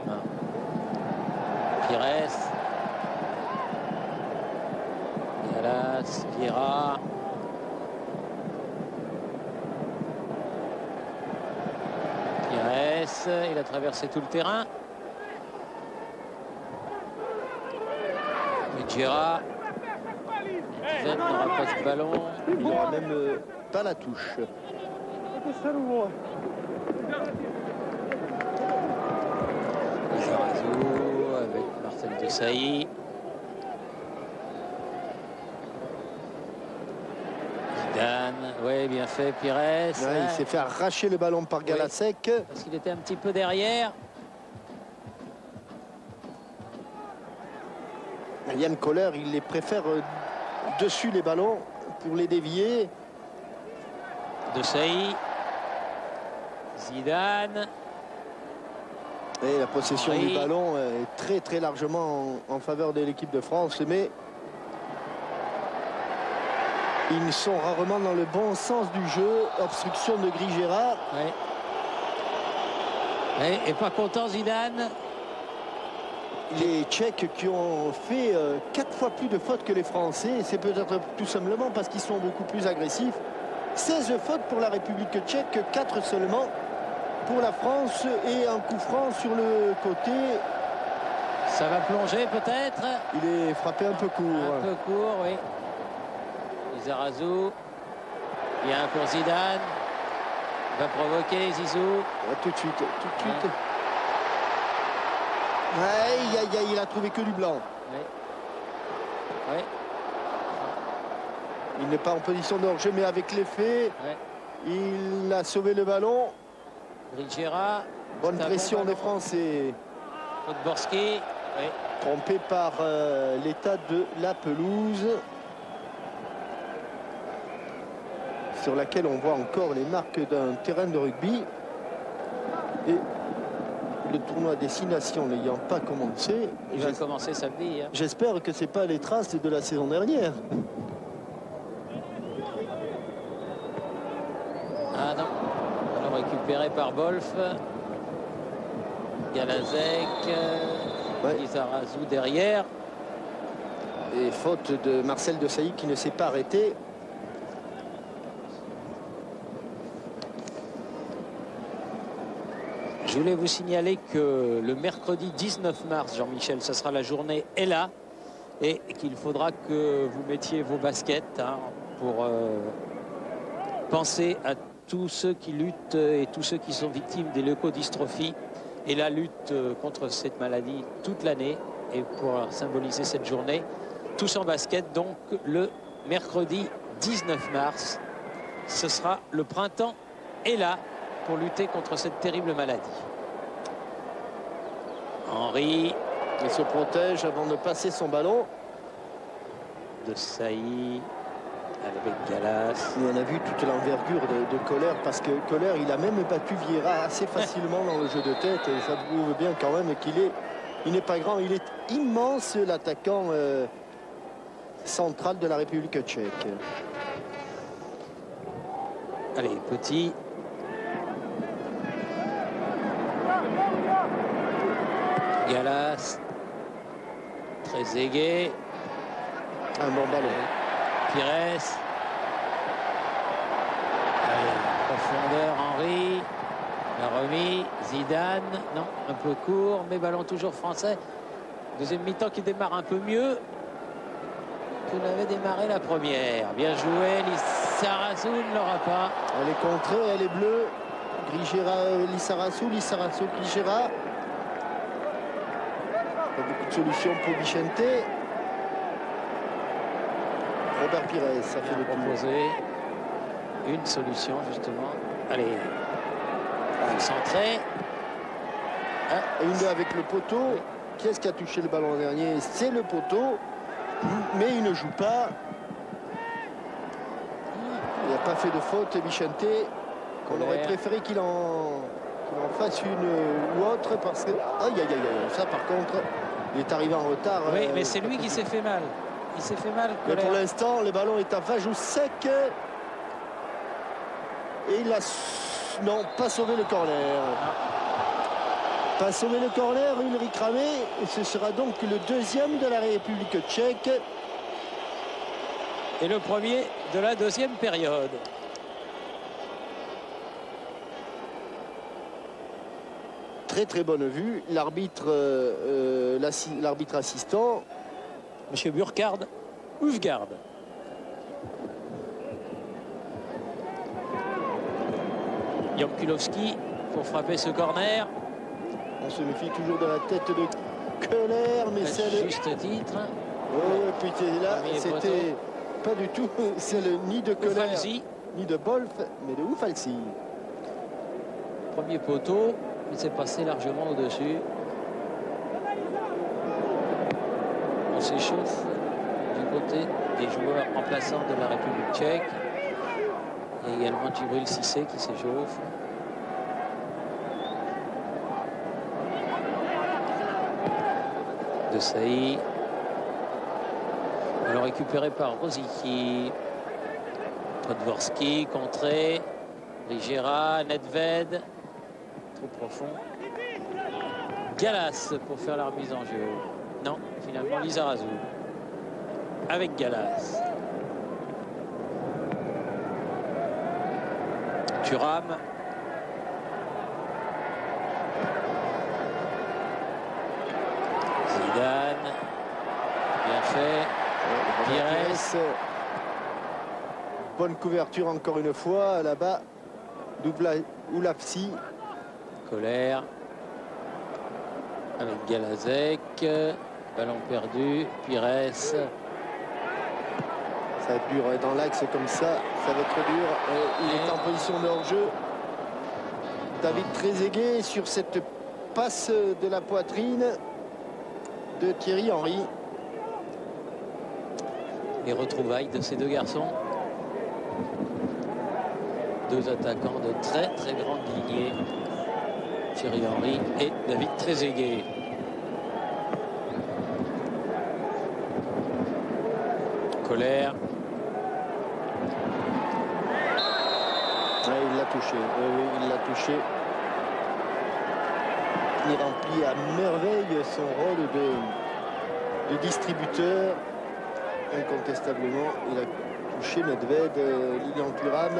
Pires. Galas, Vieira. Pires, il a traversé tout le terrain. Gérard. Zidane n'aura pas ce ballon. Il n'aura même pas la touche. Lizarazu avec Marcel Desailly. Zidane, oui, bien fait, Pires. Ouais, il s'est fait arracher le ballon par Galasek. Oui, parce qu'il était un petit peu derrière. Yann Koller, il les préfère dessus les ballons pour les dévier. Desailly. Zidane. Et la possession Henry. du ballon est très largement en faveur de l'équipe de France, mais ils sont rarement dans le bon sens du jeu. Obstruction de Gris-Gérard. Oui. Et pas content Zidane. Les Tchèques qui ont fait 4 fois plus de fautes que les Français, c'est peut-être tout simplement parce qu'ils sont beaucoup plus agressifs. 16 fautes pour la République tchèque, 4 seulement pour la France et un coup franc sur le côté. Ça va plonger peut-être. Il est frappé un peu court. Un peu court, oui. Lizarazu. Bien pour Zidane. Il va provoquer Zizou. Ouais, tout de suite. Aïe, aïe, aïe, il a trouvé que du blanc. Oui. Il n'est pas en position de hors-jeu, mais avec l'effet, il a sauvé le ballon. Gris-Gérard. Bonne pression des Français. Podborski. Oui. Trompé par l'état de la pelouse, sur laquelle on voit encore les marques d'un terrain de rugby. Et le tournoi Destination n'ayant pas commencé, Il va commencer samedi. Hein. J'espère que ce n'est pas les traces de la saison dernière. Ah non. Alors récupéré par Wolf. Galazek. Lizarazu derrière. Et faute de Marcel Desailly qui ne s'est pas arrêté. Je voulais vous signaler que le mercredi 19 mars, Jean-Michel, ce sera la journée Ella et qu'il faudra que vous mettiez vos baskets pour penser à tous ceux qui luttent et tous ceux qui sont victimes des leucodystrophies et la lutte contre cette maladie toute l'année. Et pour symboliser cette journée, tous en basket, donc le mercredi 19 mars, ce sera le printemps Ella pour lutter contre cette terrible maladie. Henry. Il se protège avant de passer son ballon. Desailly avec Galas. Et on a vu toute l'envergure de Koller, parce que Koller, il a même battu Vieira assez facilement dans le jeu de tête. Et ça prouve bien quand même il n'est pas grand, il est immense, l'attaquant central de la République tchèque. Allez, petit. Galas. Très aigué. Un bon ballon. Pires. Allez, profondeur, Henry. La remis. Zidane. Non, un peu court, mais ballon toujours français. Deuxième mi-temps qui démarre un peu mieux que n'avait démarré la première. Bien joué. Lizarazu ne l'aura pas. Elle est contrée, elle est bleue. Lizarazu, Gris-Gérard. Pas beaucoup de solutions pour Vicente. Robert Pires, ça fait le Proposer une solution justement. Allez, centré. Et une avec le poteau. Qui est-ce qui a touché le ballon dernier? C'est le poteau. Mais il ne joue pas. Il n'a pas fait de faute, Vicente. On aurait préféré qu'il en fasse une ou autre, parce que... Aïe, aïe, aïe, ça par contre, il est arrivé en retard. Oui, mais c'est lui qui s'est fait mal. Il s'est fait mal. Mais pour l'instant, le ballon est à Vajou sec. Et il a... Non, pas sauvé le corner. Pas sauvé le corner, Ulrich Ramé. Et ce sera donc le deuxième de la République tchèque. Et le premier de la deuxième période. Très très bonne vue. L'arbitre assistant. Monsieur Burkhard Ufgard. Jankulovski pour frapper ce corner. On se méfie toujours de la tête de Köhler, mais c'est le juste titre. Oh, puis là, c'était pas du tout celle ni de Köhler, ni de Bolf, mais de Ufalsi. Premier poteau, il s'est passé largement au-dessus. On s'échauffe du côté des joueurs remplaçants de la République tchèque. Il y a également Djibril Cissé qui s'échauffe. De Saï. Alors récupéré par Rosicky. Podvorski, contré. Rigera, Nedved. Trop profond. Gallas pour faire la remise en jeu. Non, finalement Lizarazu. Avec Gallas. Thuram. Zidane. Bien fait. Pires. Bonne couverture encore une fois là-bas. Ulafsi. Colère. Avec Galazek. Ballon perdu. Pires. Ça va être dur dans l'axe comme ça. Ça va être dur. Il est en position de hors-jeu. David Trezeguet sur cette passe de la poitrine de Thierry Henry. Les retrouvailles de ces deux garçons. Deux attaquants de très très grande lignée. Thierry Henry et David Trezeguet. Colère. Ouais, il l'a touché. Oui, il l'a touché. Il remplit à merveille son rôle de distributeur. Incontestablement, il a touché Nedved, Lilian Thuram.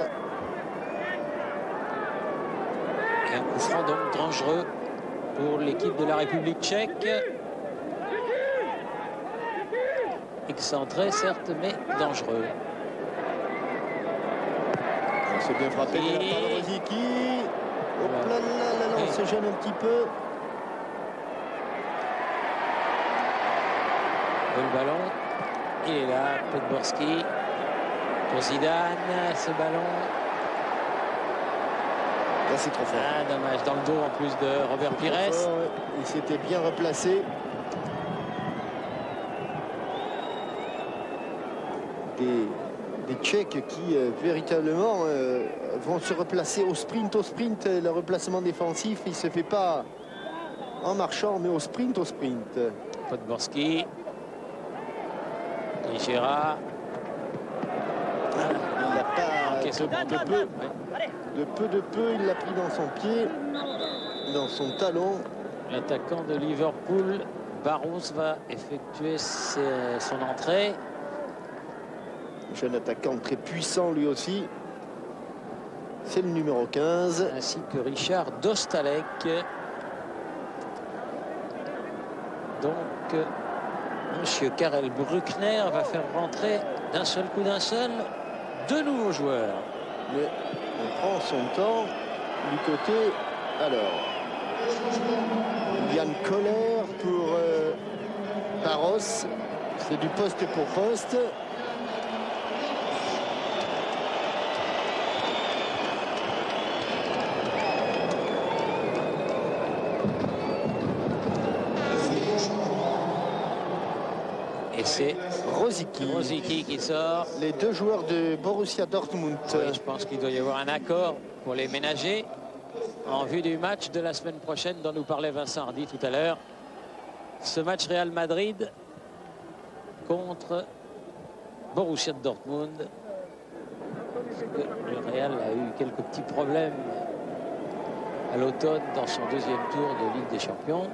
Et un coup franc donc dangereux pour l'équipe de la République tchèque. Excentré certes, mais dangereux. C'est bien frappé de la part de Rosicky. Hop là là, on se gêne un petit peu. Le ballon, il est là, Podborski pour Zidane, ce ballon. Là, c'est trop fort. Ah, dommage, dans le dos en plus de Robert Pires. Fort, ouais. Il s'était bien replacé. Des Tchèques qui véritablement vont se replacer au sprint. Le replacement défensif, il ne se fait pas en marchant, mais au sprint. Podborski. Rigera. Il n'a pas de peu, il l'a pris dans son pied, dans son talon. L'attaquant de Liverpool, Barros, va effectuer son entrée. Jeune attaquant très puissant lui aussi. C'est le numéro 15. Ainsi que Richard Dostalek. Donc, monsieur Karel Bruckner va faire rentrer d'un seul coup deux nouveaux joueurs. Mais on prend son temps du côté. Alors, Yann Kohler pour Barros. C'est du poste pour poste. Et c'est Rosicky qui sort. Les deux joueurs de Borussia Dortmund. Oui, je pense qu'il doit y avoir un accord pour les ménager en vue du match de la semaine prochaine dont nous parlait Vincent Hardy tout à l'heure. Ce match Real Madrid contre Borussia Dortmund. que le Real a eu quelques petits problèmes à l'automne dans son deuxième tour de Ligue des Champions.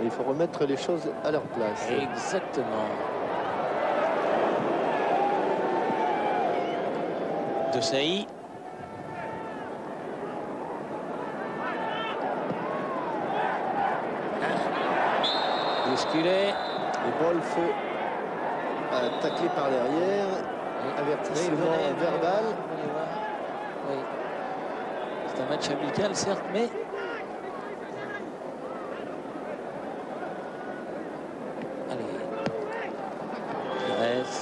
Et il faut remettre les choses à leur place. Exactement. De Sailly. Bousculé. Et Wolf taclé par derrière. Avertissement verbal. Oui. C'est un match amical, certes, mais allez. Pires.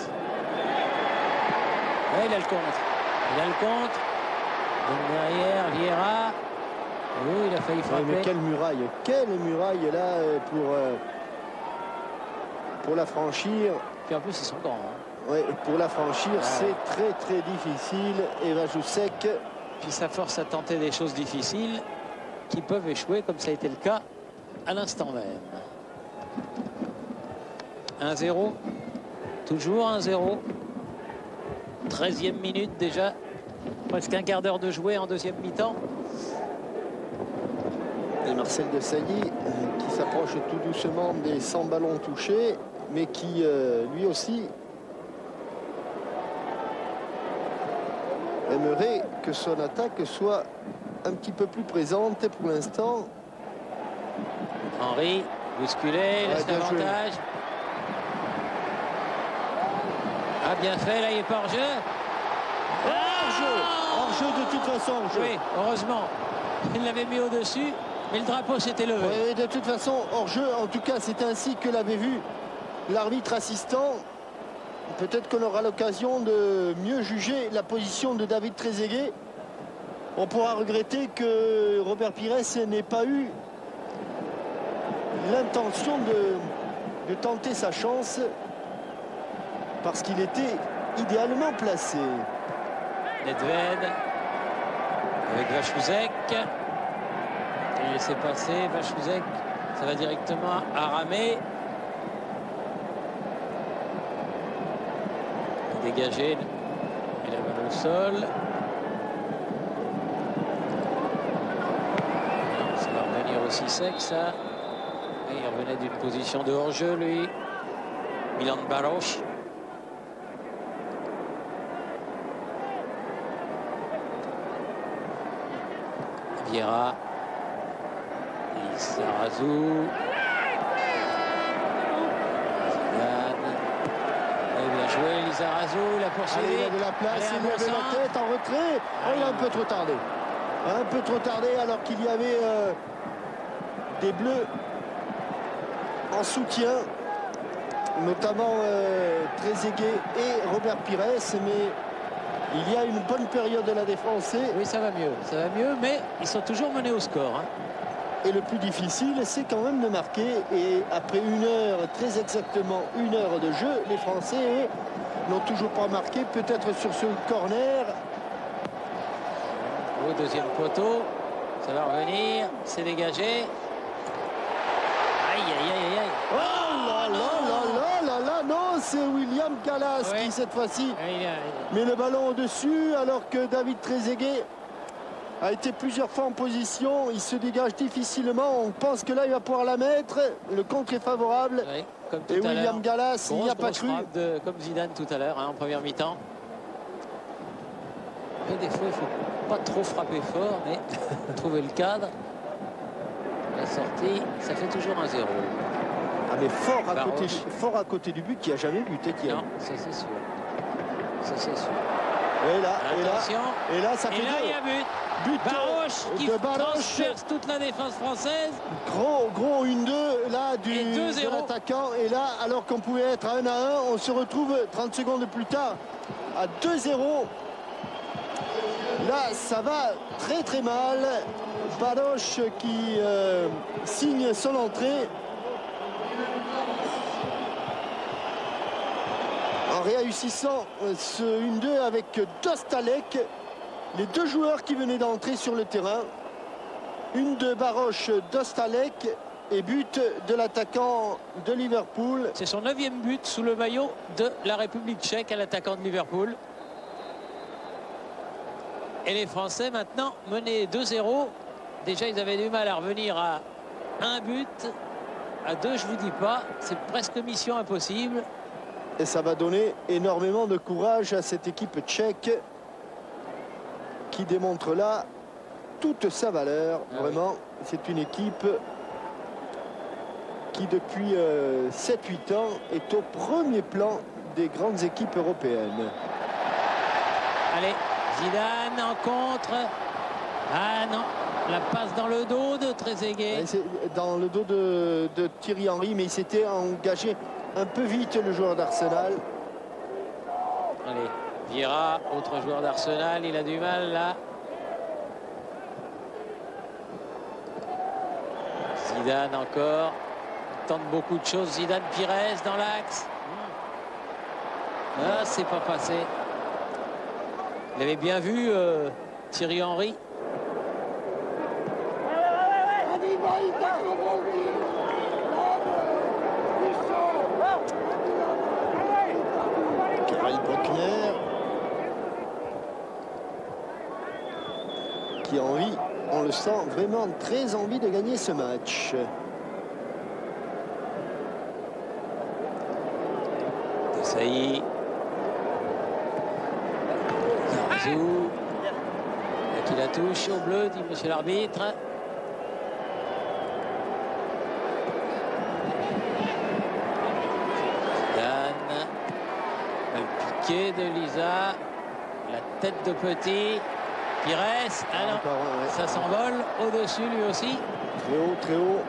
Ouais, il a le contre. Il a le contre. Donc derrière, Vieira. Oui, il a failli frapper. Mais quelle muraille là pour la franchir. Puis en plus, ils sont grands. Hein. Ouais, pour la franchir, c'est très difficile. Eva Joussek. Puis ça force à tenter des choses difficiles qui peuvent échouer, comme ça a été le cas à l'instant même. 1-0. Toujours 1-0. 13e minute déjà. Presque un quart d'heure de jouer en deuxième mi-temps. Et Marcel Desailly qui s'approche tout doucement des 100 ballons touchés, mais qui lui aussi aimerait que son attaque soit un petit peu plus présente pour l'instant. Henry, bousculé, laisse l'avantage. Ah, bien fait, là il est pas hors jeu. Hors-jeu de toute façon. Oui, heureusement. Il l'avait mis au-dessus, mais le drapeau s'était levé. Oui, de toute façon, hors-jeu, en tout cas, c'est ainsi que l'avait vu l'arbitre assistant. Peut-être qu'on aura l'occasion de mieux juger la position de David Trezeguet. On pourra regretter que Robert Pires n'ait pas eu l'intention de tenter sa chance parce qu'il était idéalement placé. Nedved avec Vachouzek. Il laissait passer Vachouzek. Ça va directement à Ramé. Dégagé. Il a mal au sol. Ça va revenir aussi sec, ça. Et il revenait d'une position de hors-jeu, lui. Milan Baroš. Vieira. Lizarazu. Joué Lizarazu, il a poursuivi. Il avait la place, il avait la tête en retrait. Il a un peu trop tardé. Un peu trop tardé alors qu'il y avait des Bleus en soutien, notamment Trezeguet et Robert Pires. Mais il y a une bonne période de la défense. Oui, ça va mieux, mais ils sont toujours menés au score. Hein. Et le plus difficile, c'est quand même de marquer. Et après une heure, très exactement une heure de jeu, les Français n'ont toujours pas marqué. Peut-être sur ce corner. Au deuxième poteau, ça va revenir, c'est dégagé. Aïe, aïe, aïe, aïe. Oh là là là là, non, c'est William Gallas qui cette fois-ci met le ballon au-dessus, alors que David Trezeguet a été plusieurs fois en position. Il se dégage difficilement. On pense que là, il va pouvoir la mettre. Le contre est favorable. Oui, comme tout et à William Gallas, il n'y a pas cru. Comme Zidane tout à l'heure, hein, en première mi-temps. Mais des fois, il ne faut pas trop frapper fort, mais trouver le cadre. La sortie, ça fait toujours 1-0. Ah, mais fort à côté du but, qui n'a jamais buté. Non, ça c'est sûr. Ça c'est sûr. Et là, attention. Et là, ça fait il y a but. Baroš qui transperce toute la défense française. Gros 1-2 là de l'attaquant. Et là, alors qu'on pouvait être à 1-1, on se retrouve 30 secondes plus tard à 2-0. Là, ça va très mal. Baroš qui signe son entrée. En réussissant ce 1-2 avec Dostalek. Les deux joueurs qui venaient d'entrer sur le terrain. Une de Baroš, Dostalek et but de l'attaquant de Liverpool. C'est son 9e but sous le maillot de la République tchèque à l'attaquant de Liverpool. Et les Français maintenant menés 2-0. Déjà, ils avaient du mal à revenir à un but. À 2, je vous dis pas, c'est presque mission impossible. Et ça va donner énormément de courage à cette équipe tchèque qui démontre là toute sa valeur. Vraiment, c'est une équipe qui depuis 7-8 ans est au premier plan des grandes équipes européennes. Allez, Zidane en contre. Ah non, la passe dans le dos de Trezeguet. Dans le dos de Thierry Henry, mais il s'était engagé un peu vite, le joueur d'Arsenal. Allez, Vieira, autre joueur d'Arsenal, il a du mal là. Zidane encore. Il tente beaucoup de choses. Zidane, Pires dans l'axe. Ah, c'est pas passé. Il avait bien vu Thierry Henry. Kyle Bruckner qui a envie, on le sent, vraiment très envie de gagner ce match. Desailly. Zarzou. Qui la touche au bleu, dit monsieur l'arbitre. Zidane. Le piqué de Lisa. La tête de Petit. Pires. Ah non, ça s'envole au-dessus lui aussi. Très haut, très haut.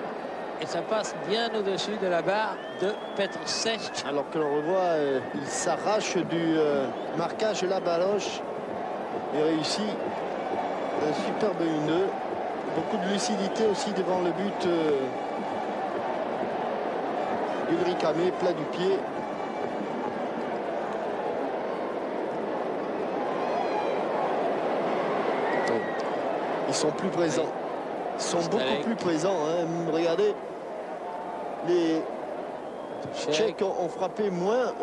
Et ça passe bien au-dessus de la barre de Petr Cech. Alors que l'on revoit, il s'arrache du marquage la baloche et réussit un superbe 1-2. Beaucoup de lucidité aussi devant le but d'Ulrich Hamé, plat du pied. Ils sont plus présents. Ils sont beaucoup plus présents. Hein. Regardez, les Tchèques ont frappé moins,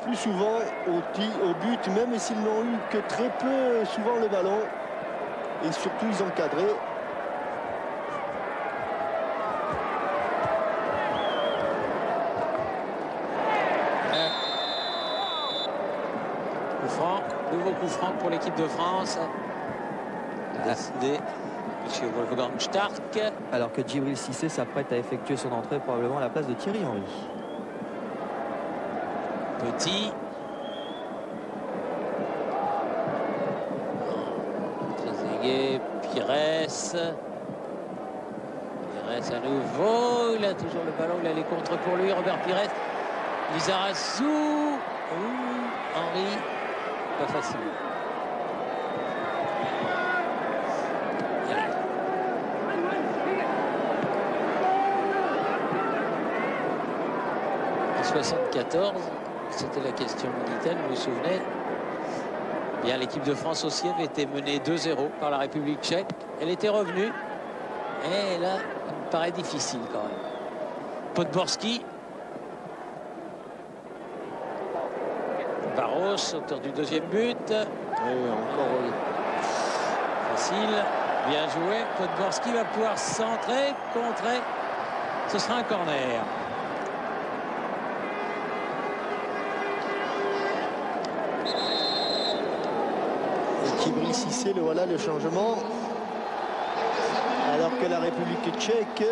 plus souvent au but, même s'ils n'ont eu que très peu souvent le ballon. Et surtout, ils ont cadré. Coup franc, nouveau coup franc pour l'équipe de France. Décidé. Monsieur Wolfgang Stark. Alors que Djibril Cissé s'apprête à effectuer son entrée probablement à la place de Thierry Henry. Petit. Trezeguet, Pires. Pires à nouveau. Il a toujours le ballon. Il a les contres pour lui. Robert Pires. Lizarazu. Henry. Pas facile. En 74, c'était la question militaire, vous vous souvenez. Bien, l'équipe de France aussi avait été menée 2-0 par la République tchèque. Elle était revenue. Et là, il me paraît difficile quand même. Podborski. Barros, auteur du deuxième but. Encore facile, bien joué. Podborski va pouvoir centrer, contrer. Ce sera un corner. Djibril Cissé, le voilà le changement. Alors que la République tchèque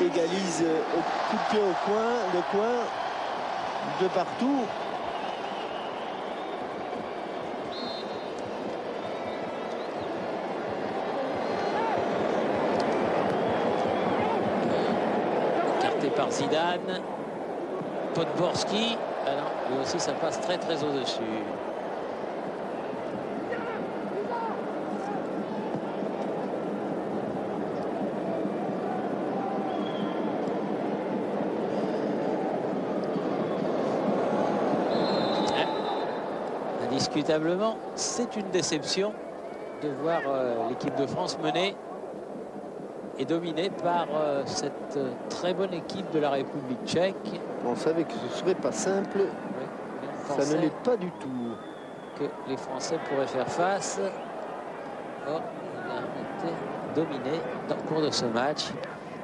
égalise au coup de pied au coin, de partout. Écarté par Zidane. Podborski. Ah non, lui aussi ça passe très au-dessus. Indiscutablement, c'est une déception de voir l'équipe de France mener est dominé par cette très bonne équipe de la République tchèque. On savait que ce ne serait pas simple. Oui, ça ne l'est pas du tout. Que les Français pourraient faire face. Or, il a été dominé dans le cours de ce match,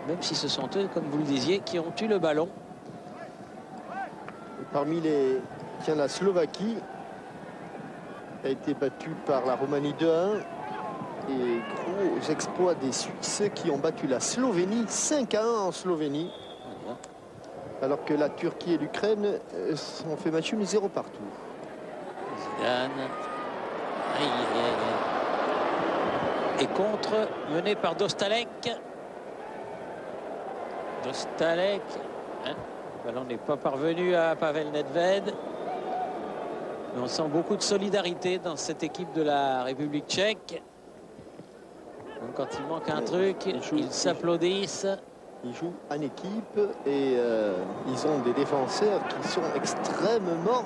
même si ce sont eux, comme vous le disiez, qui ont eu le ballon. Et parmi les... Tiens, la Slovaquie a été battue par la Roumanie 2-1. Et gros exploits des Suisses qui ont battu la Slovénie 5-1 en Slovénie. Alors que la Turquie et l'Ukraine ont fait match nul 0 partout. Zidane. Et contre, mené par Dostalek. Dostalek. Hein, le ballon n'est pas parvenu à Pavel Nedved. Mais on sent beaucoup de solidarité dans cette équipe de la République tchèque. Donc quand il manque un truc, ils s'applaudissent. Ils jouent en équipe et ils ont des défenseurs qui sont extrêmement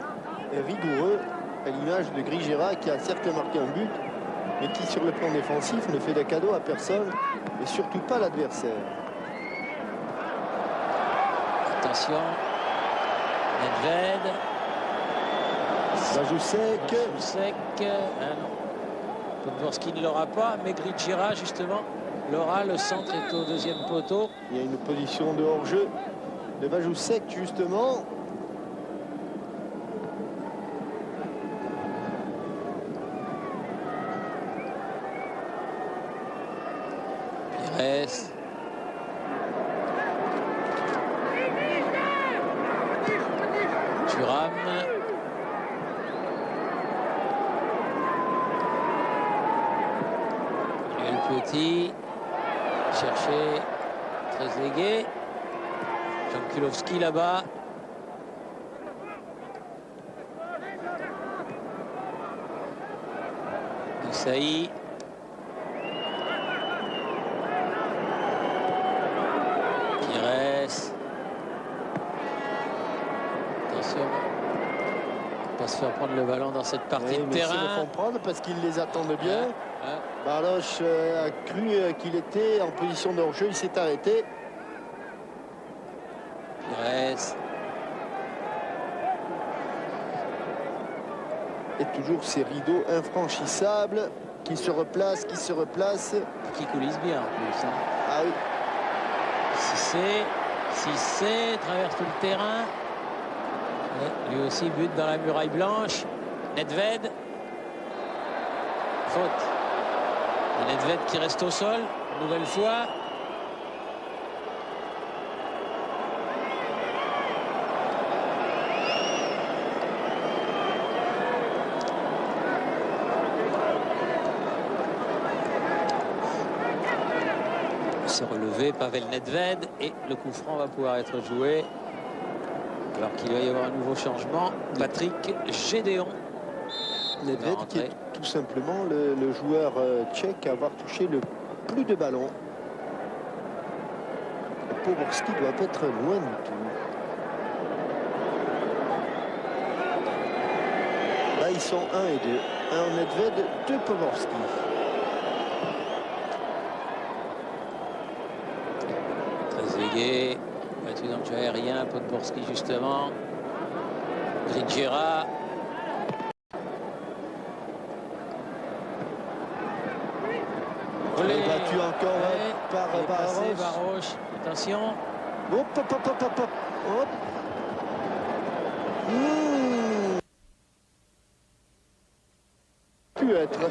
rigoureux, à l'image de Grigera qui a certes marqué un but, mais qui sur le plan défensif ne fait de cadeaux à personne et surtout pas l'adversaire. Attention, Nedved. Bajusek. Ah non. Podgorski ne l'aura pas, mais Grigera justement l'aura. Le centre est au deuxième poteau. Il y a une position de hors-jeu de Bajusek justement. Pires. Thuram. Petit, chercher Trezeguet, Jean Kulowski là-bas. Isaï. Pires. Attention, pas se faire prendre le ballon dans cette partie de terrain. Ils le font prendre parce qu'ils les attendent bien. Baloch a cru qu'il était en position de hors-jeu, il s'est arrêté. Pires. Et toujours ces rideaux infranchissables qui se replacent, Qui coulissent bien en plus. Hein. Ah oui. Cissé traverse tout le terrain. Et lui aussi but dans la muraille blanche. Nedved. Faute. Et Nedved qui reste au sol, une nouvelle fois. Se relever, Pavel Nedved, et le coup franc va pouvoir être joué. Alors qu'il va y avoir un nouveau changement. Patrick Gédéon. Nedved qui est tout simplement le joueur tchèque à avoir touché le plus de ballons. Poborski doit pas être loin du tout. Là ils sont 1 et 2. 1 Nedved, 2 Poborski. Trezeguet, battu dans le jeu aérien, Podgorski justement. Grigera. Battu encore par Baroche. Attention. Hop, hop, hop, hop, hop, hop. Pu être.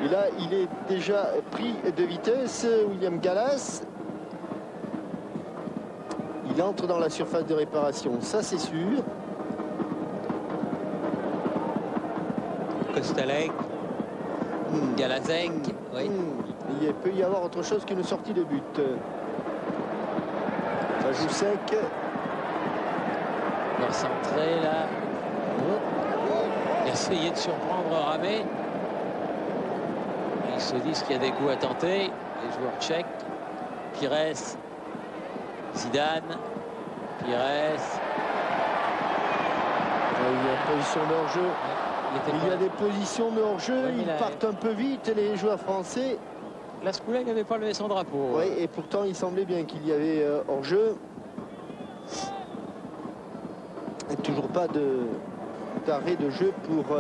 Et là, il est déjà pris de vitesse, William Gallas. Il entre dans la surface de réparation, ça c'est sûr. Kostelek. Galazek. Oui. Il peut y avoir autre chose qu'une sortie de but. Bajusek. Il va centrer là. Essayer de surprendre Ramé. Ils se disent qu'il y a des coups à tenter. Les joueurs tchèques. Pires. Zidane. Pires. Il y a position de hors-jeu. Il y a des positions de hors-jeu. Ils partent un peu vite, les joueurs français. Lascoula, il n'avait pas levé son drapeau. Oui, et pourtant, il semblait bien qu'il y avait hors-jeu. Et toujours pas d'arrêt de jeu pour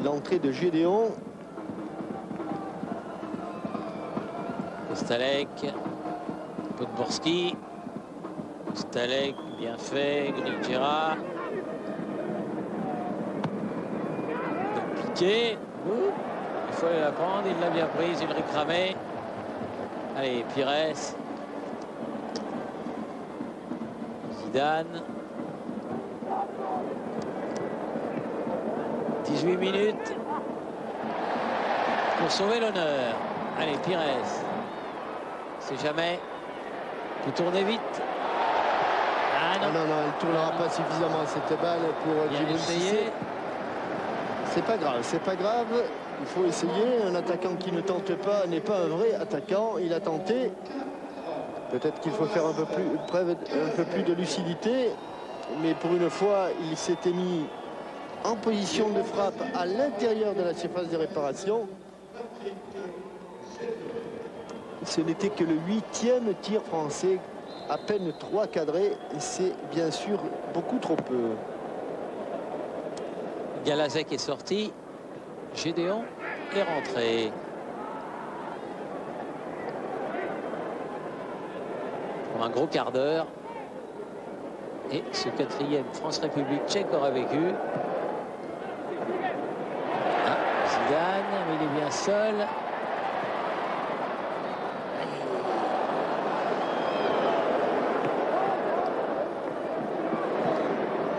l'entrée de Gédéon. Kostalek, Podborski. Kostalek, bien fait. Grigera. Piqué. Il faut la prendre, il l'a bien prise, Ulrich Ramé. Allez, Pires. Zidane. 18 minutes pour sauver l'honneur. Allez, Pires. C'est jamais. Peut tourner vite. Ah non, non, elle ne tournera pas suffisamment cette balle pour Djibril Cissé. C'est pas grave, c'est pas grave. Il faut essayer. Un attaquant qui ne tente pas n'est pas un vrai attaquant. Il a tenté. Peut-être qu'il faut faire preuve un peu plus de lucidité. Mais pour une fois, il s'était mis en position de frappe à l'intérieur de la surface de réparation. Ce n'était que le 8e tir français, à peine 3 cadrés, et c'est bien sûr beaucoup trop peu. Galazek est sorti, Gédéon est rentré. Pour un gros quart d'heure. Et ce 4e France-République tchèque aura vécu. Zidane, mais il est bien seul.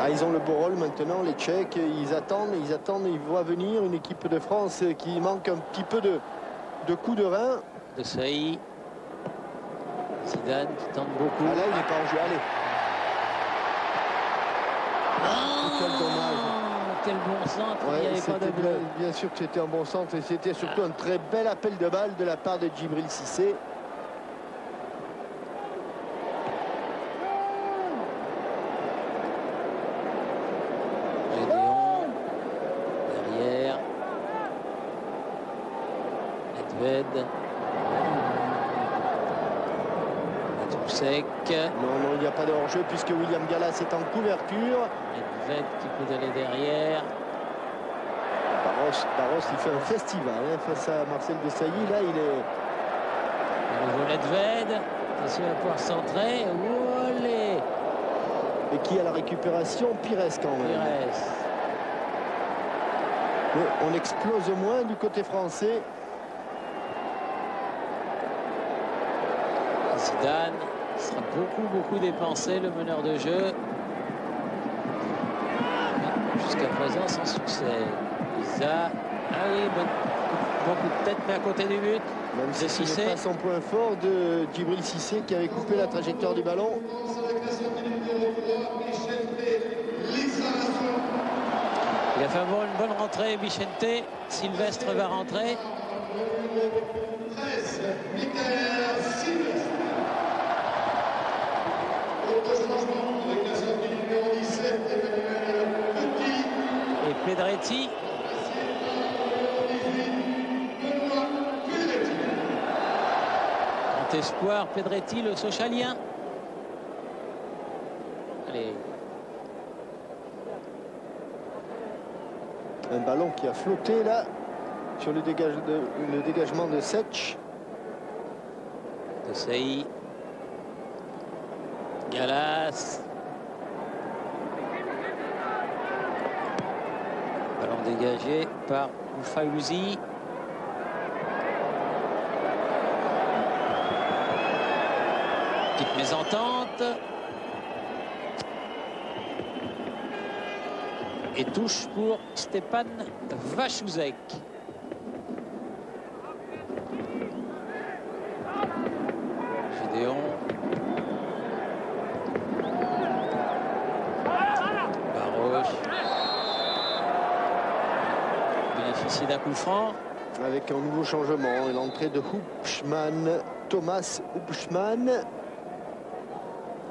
Ah, ils ont le beau rôle maintenant, les Tchèques. Ils attendent, ils voient venir une équipe de France qui manque un petit peu de coup de rein. De Saï. Zidane qui tente beaucoup. Ah là, il n'est pas en jeu. Allez. Quel dommage. Quel bon centre, Ouais, il n'y avait pas de bleu. Bien sûr que c'était un bon centre et c'était surtout un très bel appel de balle de la part de Djibril Cissé. Gédéon, derrière. Nedved. Sec. Non, il n'y a pas de hors-jeu puisque William Gallas est en couverture. Nedved qui peut aller derrière. Barros, il fait un festival face à Marcel Desailly. Là, il est... Le nouveau Nedved. Attention à pouvoir centrer. Olé. Et qui a la récupération? Pires quand même. Pires. Mais on explose moins du côté français. Zidane sera beaucoup dépensé, le meneur de jeu. Jusqu'à présent sans succès. Lisa. Ah oui, bon coup de tête, mais à côté du but. Même si ce n'est pas son point fort de Djibril Cissé qui avait coupé la trajectoire du ballon. Il a fait une bonne rentrée, Bichente. Sylvestre va rentrer. Et Pedretti. Grand espoir, Pedretti, le Sochalien. Allez. Un ballon qui a flotté là sur le dégagement de Setch. De Saï. Gallas. Ballon dégagé par Oufaouzi. Petite mésentente. Et touche pour Stepan Vachuzek. Gédéon. Baroche. Bénéficie d'un coup franc. Avec un nouveau changement et l'entrée de Hubschmann, Thomas Hubschmann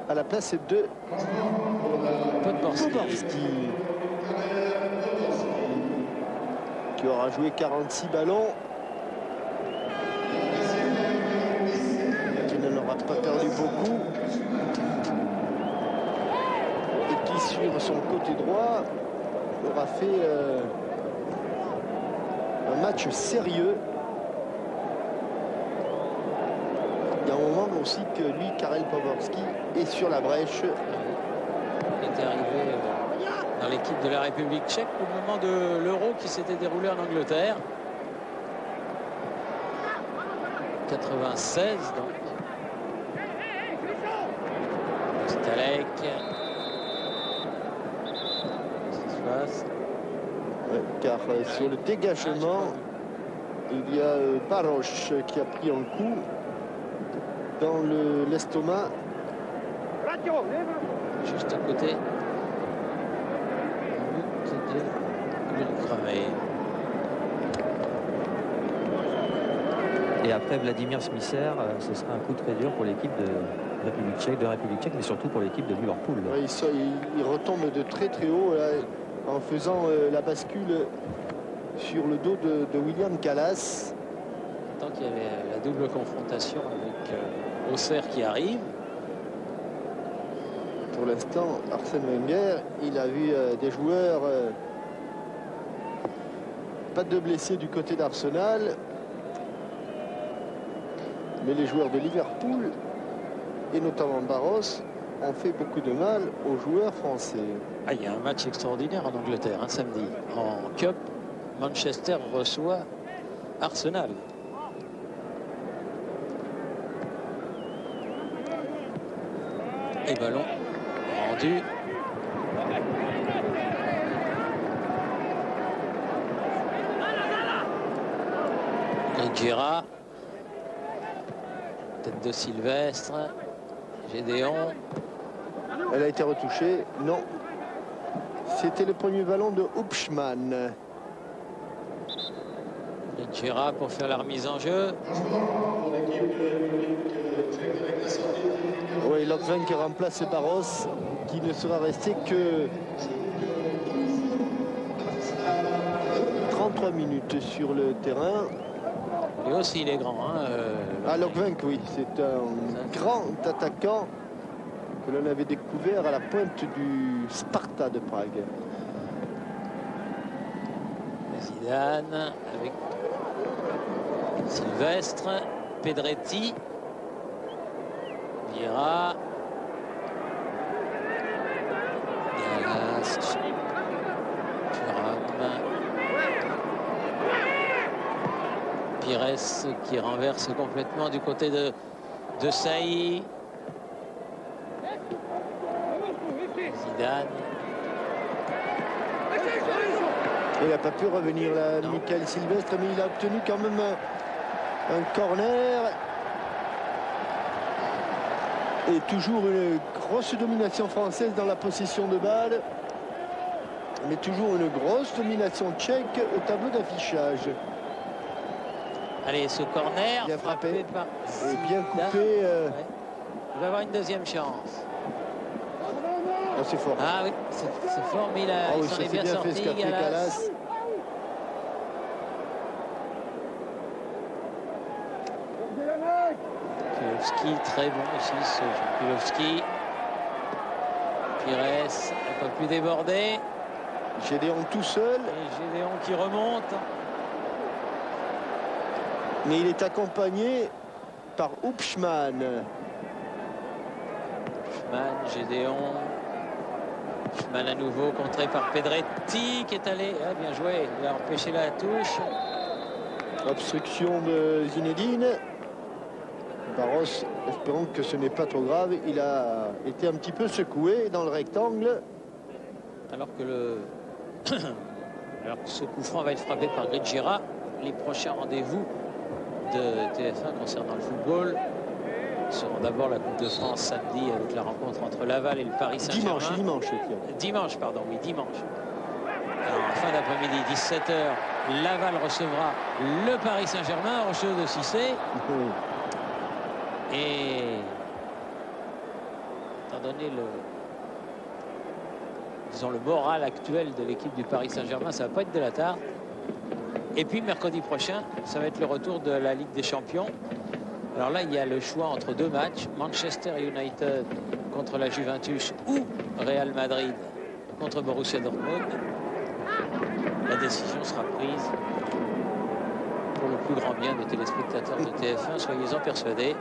à la place de Podborski, qui aura joué 46 ballons. beaucoup. Et qui, sur son côté droit, aura fait un match sérieux. Il y a un moment aussi que lui, Karel Poborski, est sur la brèche. Il était arrivé dans l'équipe de la République tchèque au moment de l'Euro qui s'était déroulé en Angleterre. 96 donc. Stalek. Ouais, car sur le dégagement, il y a Baroche qui a pris un coup dans l'estomac. Juste à côté. Et après Vladimir Smisser, ce sera un coup très dur pour l'équipe de République tchèque, mais surtout pour l'équipe de Liverpool. Ouais, il retombe de très très haut là, en faisant la bascule sur le dos de William Gallas. Tant qu'il y avait la double confrontation avec Auxerre qui arrive. Pour l'instant, Arsène Wenger, il a vu des joueurs, pas de blessés du côté d'Arsenal, mais les joueurs de Liverpool, et notamment Barros, ont fait beaucoup de mal aux joueurs français. Ah, il y a un match extraordinaire en Angleterre, un samedi. En Cup, Manchester reçoit Arsenal. Et ballon rendu. Gira. Tête de Sylvestre. Gédéon. Elle a été retouchée. Non. C'était le premier ballon de Hupschmann. Gira pour faire la remise en jeu. Oui, Lokven qui remplace Barros, qui ne sera resté que 33 minutes sur le terrain. Et aussi il est grand. Lokven, oui, c'est un grand attaquant que l'on avait découvert à la pointe du Sparta de Prague. Zidane avec Sylvestre, Pedretti, Vieira, Gallas, Thuram, Pires qui renverse complètement du côté de Saï. Zidane. Il n'a pas pu revenir là, Michael Sylvestre, mais il a obtenu quand même un corner. Et toujours une grosse domination française dans la possession de balle. Mais toujours une grosse domination tchèque au tableau d'affichage. Allez, ce corner bien frappé par et bien coupé. Ouais. Il va avoir une deuxième chance. Oh, c'est fort. Ah oui, c'est fort, mais il s'en est bien sorti. Gallas. Kulowski, très bon aussi, ce Kulowski. Pires n'a pas pu déborder. Gédéon tout seul. Et Gédéon qui remonte. Mais il est accompagné par Hupschmann. Hupschmann, Gédéon. Hupschmann à nouveau contré par Pedretti qui est allé. Ah, bien joué, il a empêché la touche. Obstruction de Zinedine. Barros, espérons que ce n'est pas trop grave. Il a été un petit peu secoué dans le rectangle. Alors que ce coup franc va être frappé par Gira. Les prochains rendez-vous de TF1 concernant le football seront d'abord la Coupe de France samedi avec la rencontre entre Laval et le Paris Saint-Germain. Dimanche, pardon, oui, dimanche. Alors, en fin d'après-midi, 17h, Laval recevra le Paris Saint-Germain, Rocheuse de Cissé. Et étant donné le moral actuel de l'équipe du Paris Saint-Germain, ça va pas être de la tarte. Et puis mercredi prochain, ça va être le retour de la Ligue des Champions Alors là, il y a le choix entre deux matchs. Manchester United contre la Juventus ou Real Madrid contre Borussia Dortmund. La décision sera prise pour le plus grand bien des téléspectateurs de TF1, soyez-en persuadés.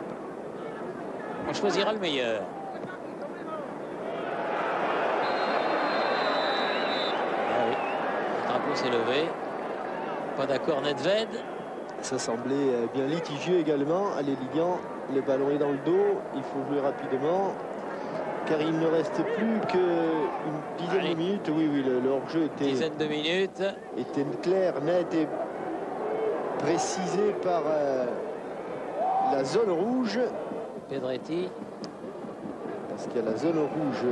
On choisira le meilleur. Ah oui, le drapeau s'est levé. Pas d'accord Nedved. Ça semblait bien litigieux également. Allez, Lilian, le ballon est dans le dos. Il faut jouer rapidement. Car il ne reste plus qu'une dizaine de minutes. Oui, le hors-jeu Dizaine de minutes. Était clair, net et précisé par la zone rouge. Pedretti. Parce qu'il y a la zone rouge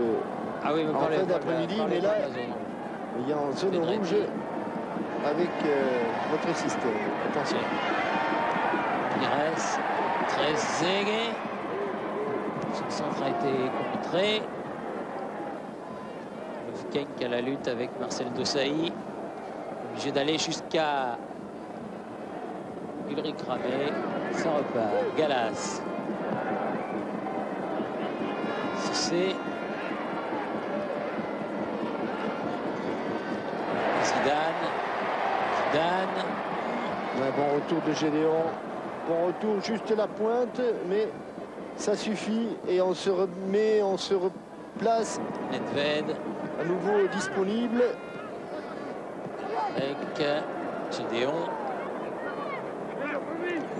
en fin d'après-midi. Mais là, il y a en zone rouge avec votre système. Attention. Pires, Trezeguet. Son centre a été contré. Löfkenk à la lutte avec Marcel Desailly. Obligé d'aller jusqu'à Ulrich Ramé. Ça repart. Gallas. Cissé. Zidane. Ouais, bon retour de Gédéon. Bon retour, juste la pointe, mais ça suffit et on se remet, on se replace. Nedved. À nouveau disponible. Avec Gédéon.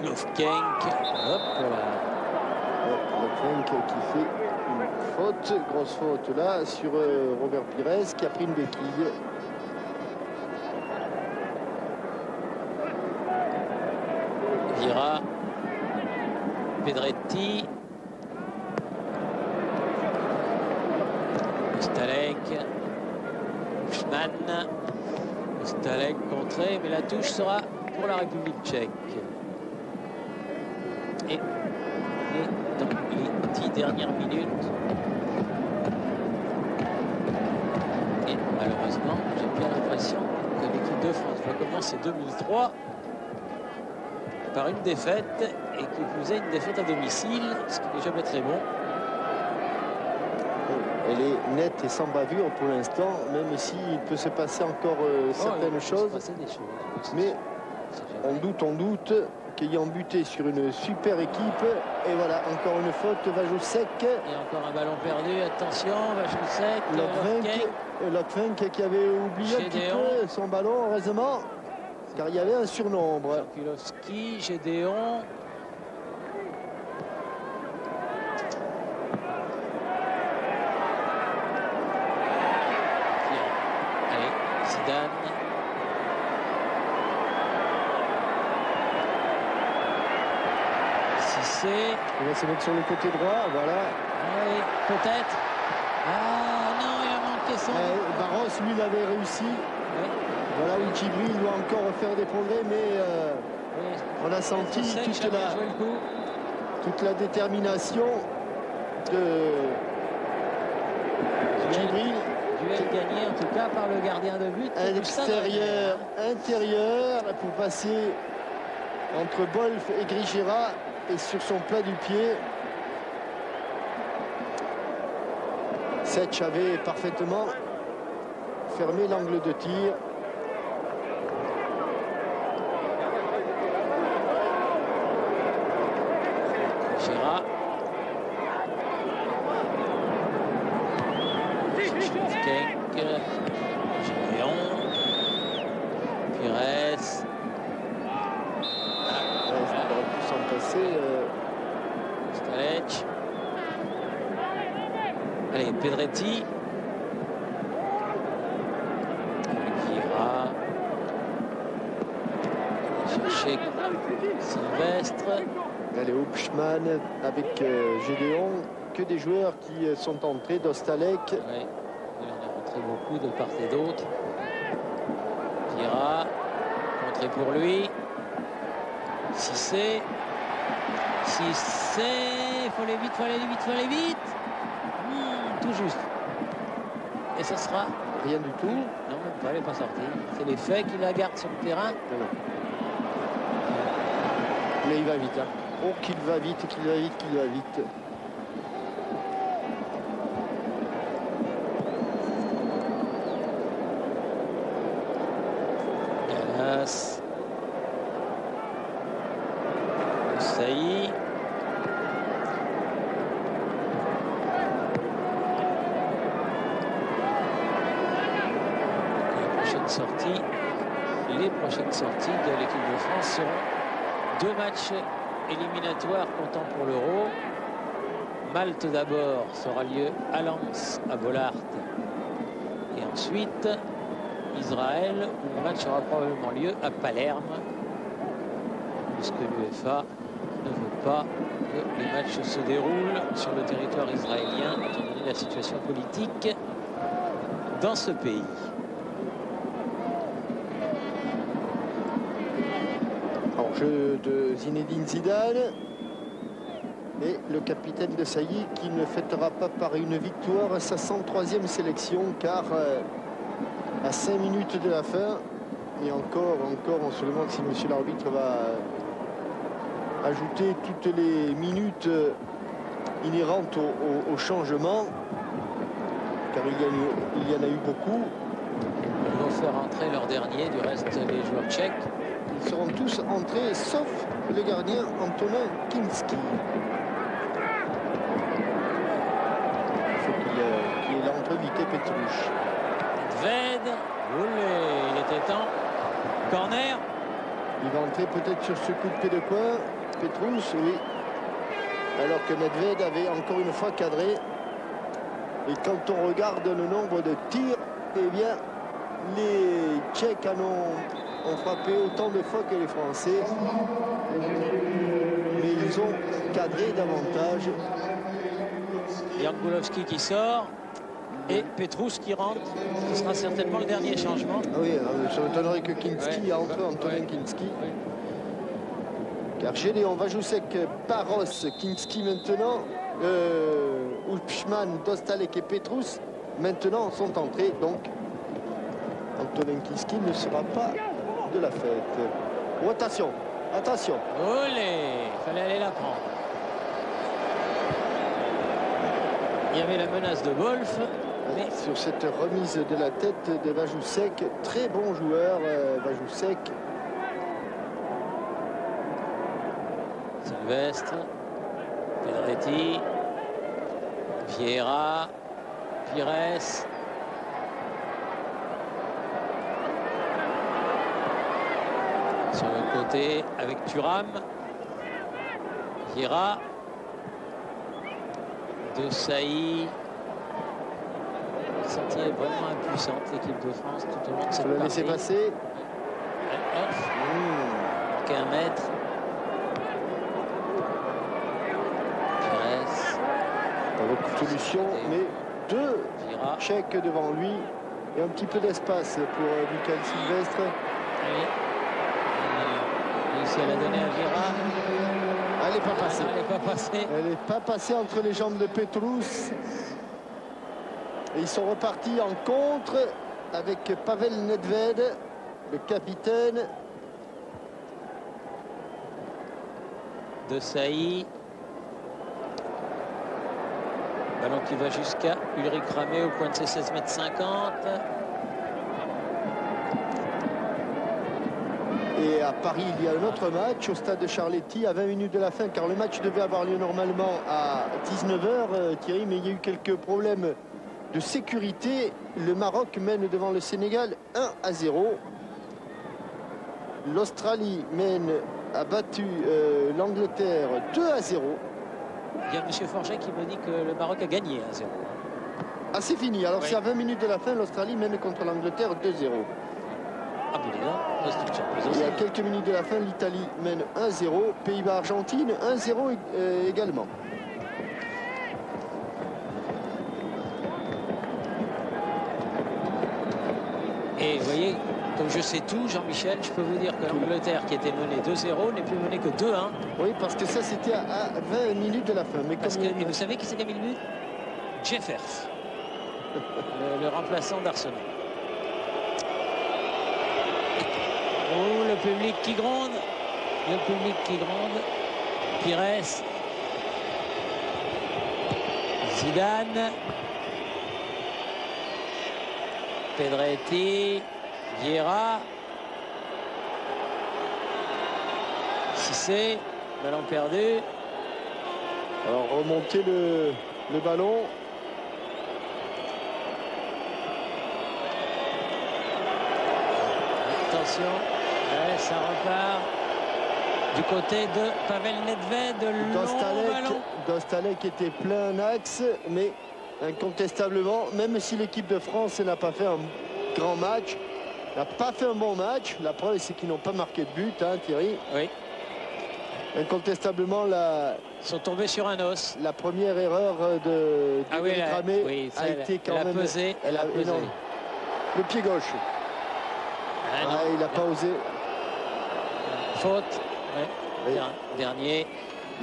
Löfkenk. Hop là. Löfkenk qui fait une faute, grosse faute là sur Robert Pires qui a pris une béquille. Vira. Pedretti. Ostalek. Schmann. Ostalek contré, mais la touche sera pour la République tchèque. Et dans les 10 dernières minutes. Et malheureusement, j'ai bien l'impression que l'équipe de France va commencer 2003 par une défaite, et qui plus est une défaite à domicile, ce qui n'est jamais très bon. Elle est nette et sans bavure pour l'instant, même s'il peut se passer encore certaines choses. Mais on doute qu'ayant buté sur une super équipe, et voilà, encore une faute, Vajusek. Et encore un ballon perdu, attention, Vajusek. Löfkenk qui avait oublié un petit peu son ballon, heureusement, car il y avait un surnombre. Kulowski, Gédéon. Allez, Zidane. Cissé. Il va se mettre sur le côté droit, voilà. Oui, peut-être. Ah non, il a manqué son. Barros, lui, l'avait réussi. Oui. Voilà où Djibril doit encore faire des progrès, mais on a senti toute la détermination de Djibril. Duel gagné en tout cas par le gardien de but. À l'extérieur, intérieur, pour passer entre Bolf et Grigera et sur son plat du pied. Setch avait parfaitement fermé l'angle de tir. Gérard. Löfkenk. Gédéon. Pires. On aurait pu s'en passer. Ostalek. Allez, Pedretti. Vira. Chercher Sylvestre. Allez, Hubschmann avec Gédéon. Que des joueurs qui sont entrés, d'Ostalek. Oui, on est rentré beaucoup de part et d'autre. Vira. Contré pour lui. Cissé. Il faut aller vite. Tout juste. Et ça sera... Rien du tout. Non, elle n'est pas sortie. C'est les faits qui la gardent sur le terrain. Mais il va vite. Hein. Oh, qu'il va vite, qu'il va vite, qu'il va vite. Galas. Saï. Les prochaines sorties de l'équipe de France seront 2 matchs éliminatoires comptant pour l'Euro. Malte d'abord sera lieu à Lens, à Bollaert. Et ensuite, Israël, où le match aura probablement lieu à Palerme, puisque l'UEFA ne veut pas que les matchs se déroulent sur le territoire israélien, étant donné la situation politique dans ce pays. Jeu de Zinedine Zidane et le capitaine de Sailly qui ne fêtera pas par une victoire sa 103e sélection, car à 5 minutes de la fin, et encore on se demande si monsieur l'arbitre va ajouter toutes les minutes inhérentes au changement, car il y en a eu beaucoup. Ils vont faire entrer leur dernier, du reste les joueurs tchèques. Ils seront tous entrés, sauf le gardien Antonin Kinski. Il faut qu'il entre vite, Petrouche. Nedved, il était temps. Corner. Il va entrer peut-être sur ce coup de pied de coin. Petrouche, oui. Alors que Nedved avait encore une fois cadré. Et quand on regarde le nombre de tirs, eh bien, les Tchèques ont frappé autant de fois que les Français, mais ils ont cadré davantage. Jankulovski qui sort et Petrus qui rentre. Ce sera certainement le dernier changement. Ah oui, ça m'étonnerait que Kinski entre, Antonin Kinski. Oui. Car Gédéon, Vajusek, Barros, Kinski maintenant, Upchman, Dostalek et Petrus maintenant sont entrés. Donc Antonin Kinski ne sera pas de la fête. Oh, attention, attention. Olé, il fallait aller la prendre. Il y avait la menace de Wolf. Mais... Sur cette remise de la tête de Vajusek, très bon joueur, Vajusek. Sylvestre, Pedretti, Vieira, Pires. Sur le côté avec Thuram, Vieira, De Sailly. Sortie vraiment impuissante, l'équipe de France, tout au long de cette partie. Il faut la laisser passer. Manquer 1 mètre. Pires. Pas beaucoup de solutions, mais 2 Tchèques devant lui. Et un petit peu d'espace pour Michael Sylvestre. Oui. Réussi à la donner à Vieira. Elle n'est pas passée. Elle n'est pas passée. Elle n'est pas passée entre les jambes de Petrus. Et ils sont repartis en contre avec Pavel Nedved, le capitaine. De Sailly. Ballon qui va jusqu'à Ulrich Ramé au point de ses 16,50 m. Et à Paris, il y a un autre match au stade de Charletti à 20 minutes de la fin, car le match devait avoir lieu normalement à 19 h, Thierry, mais il y a eu quelques problèmes de sécurité. Le Maroc mène devant le Sénégal 1-0. L'Australie a battu l'Angleterre 2-0. Il y a M. Forget qui me dit que le Maroc a gagné 1-0. Ah, c'est fini. Alors, oui. C'est à 20 minutes de la fin, l'Australie mène contre l'Angleterre 2-0. Ah, bon, il y a quelques minutes de la fin, l'Italie mène 1-0. Pays-Bas-Argentine 1-0 également. Et vous voyez, comme je sais tout, Jean-Michel, je peux vous dire que l'Angleterre, qui était menée 2-0, n'est plus menée que 2-1. Oui, parce que ça, c'était à 20 minutes de la fin. Mais parce que, et vous savez qui c'est qui a mis le but? Jeffers, le remplaçant d'Arsenal. Oh, le public qui gronde. Le public qui gronde. Pires. Zidane. Pedretti. Vieira. Cissé. Ballon perdu. Alors remonter le ballon. Attention, ouais, ça repart du côté de Pavel Nedved, long ballon. Dostalek était plein axe, mais incontestablement, même si l'équipe de France n'a pas fait un grand match, n'a pas fait un bon match, la preuve c'est qu'ils n'ont pas marqué de but, hein, Thierry. Oui. Incontestablement, Ils sont tombés sur un os. la première erreur de Gramé oui, a été quand même... pesé, elle a pesé. Énorme. Le pied gauche. Ah, il n'a pas osé. Faute. Ouais. Oui. Dernier.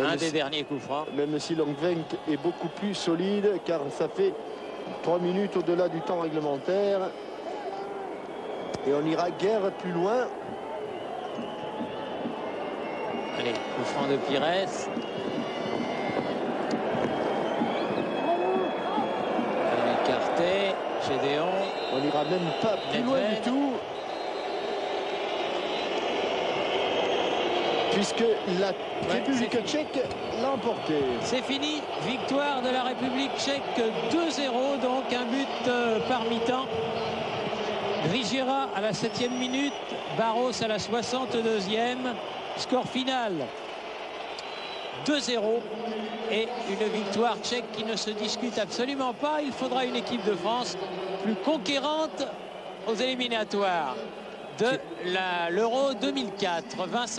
Un des derniers coups francs. Même si Longvenk est beaucoup plus solide, car ça fait 3 minutes au-delà du temps réglementaire. Et on ira guère plus loin. Allez, coup franc de Pires. Écarté. Gédéon. On n'ira même pas plus loin du tout. Puisque la République tchèque l'a emporté. C'est fini, victoire de la République tchèque 2-0, donc un but par mi-temps. Grigera à la 7e minute, Barros à la 62e, score final 2-0 et une victoire tchèque qui ne se discute absolument pas. Il faudra une équipe de France plus conquérante aux éliminatoires de l'Euro 2004. Vincent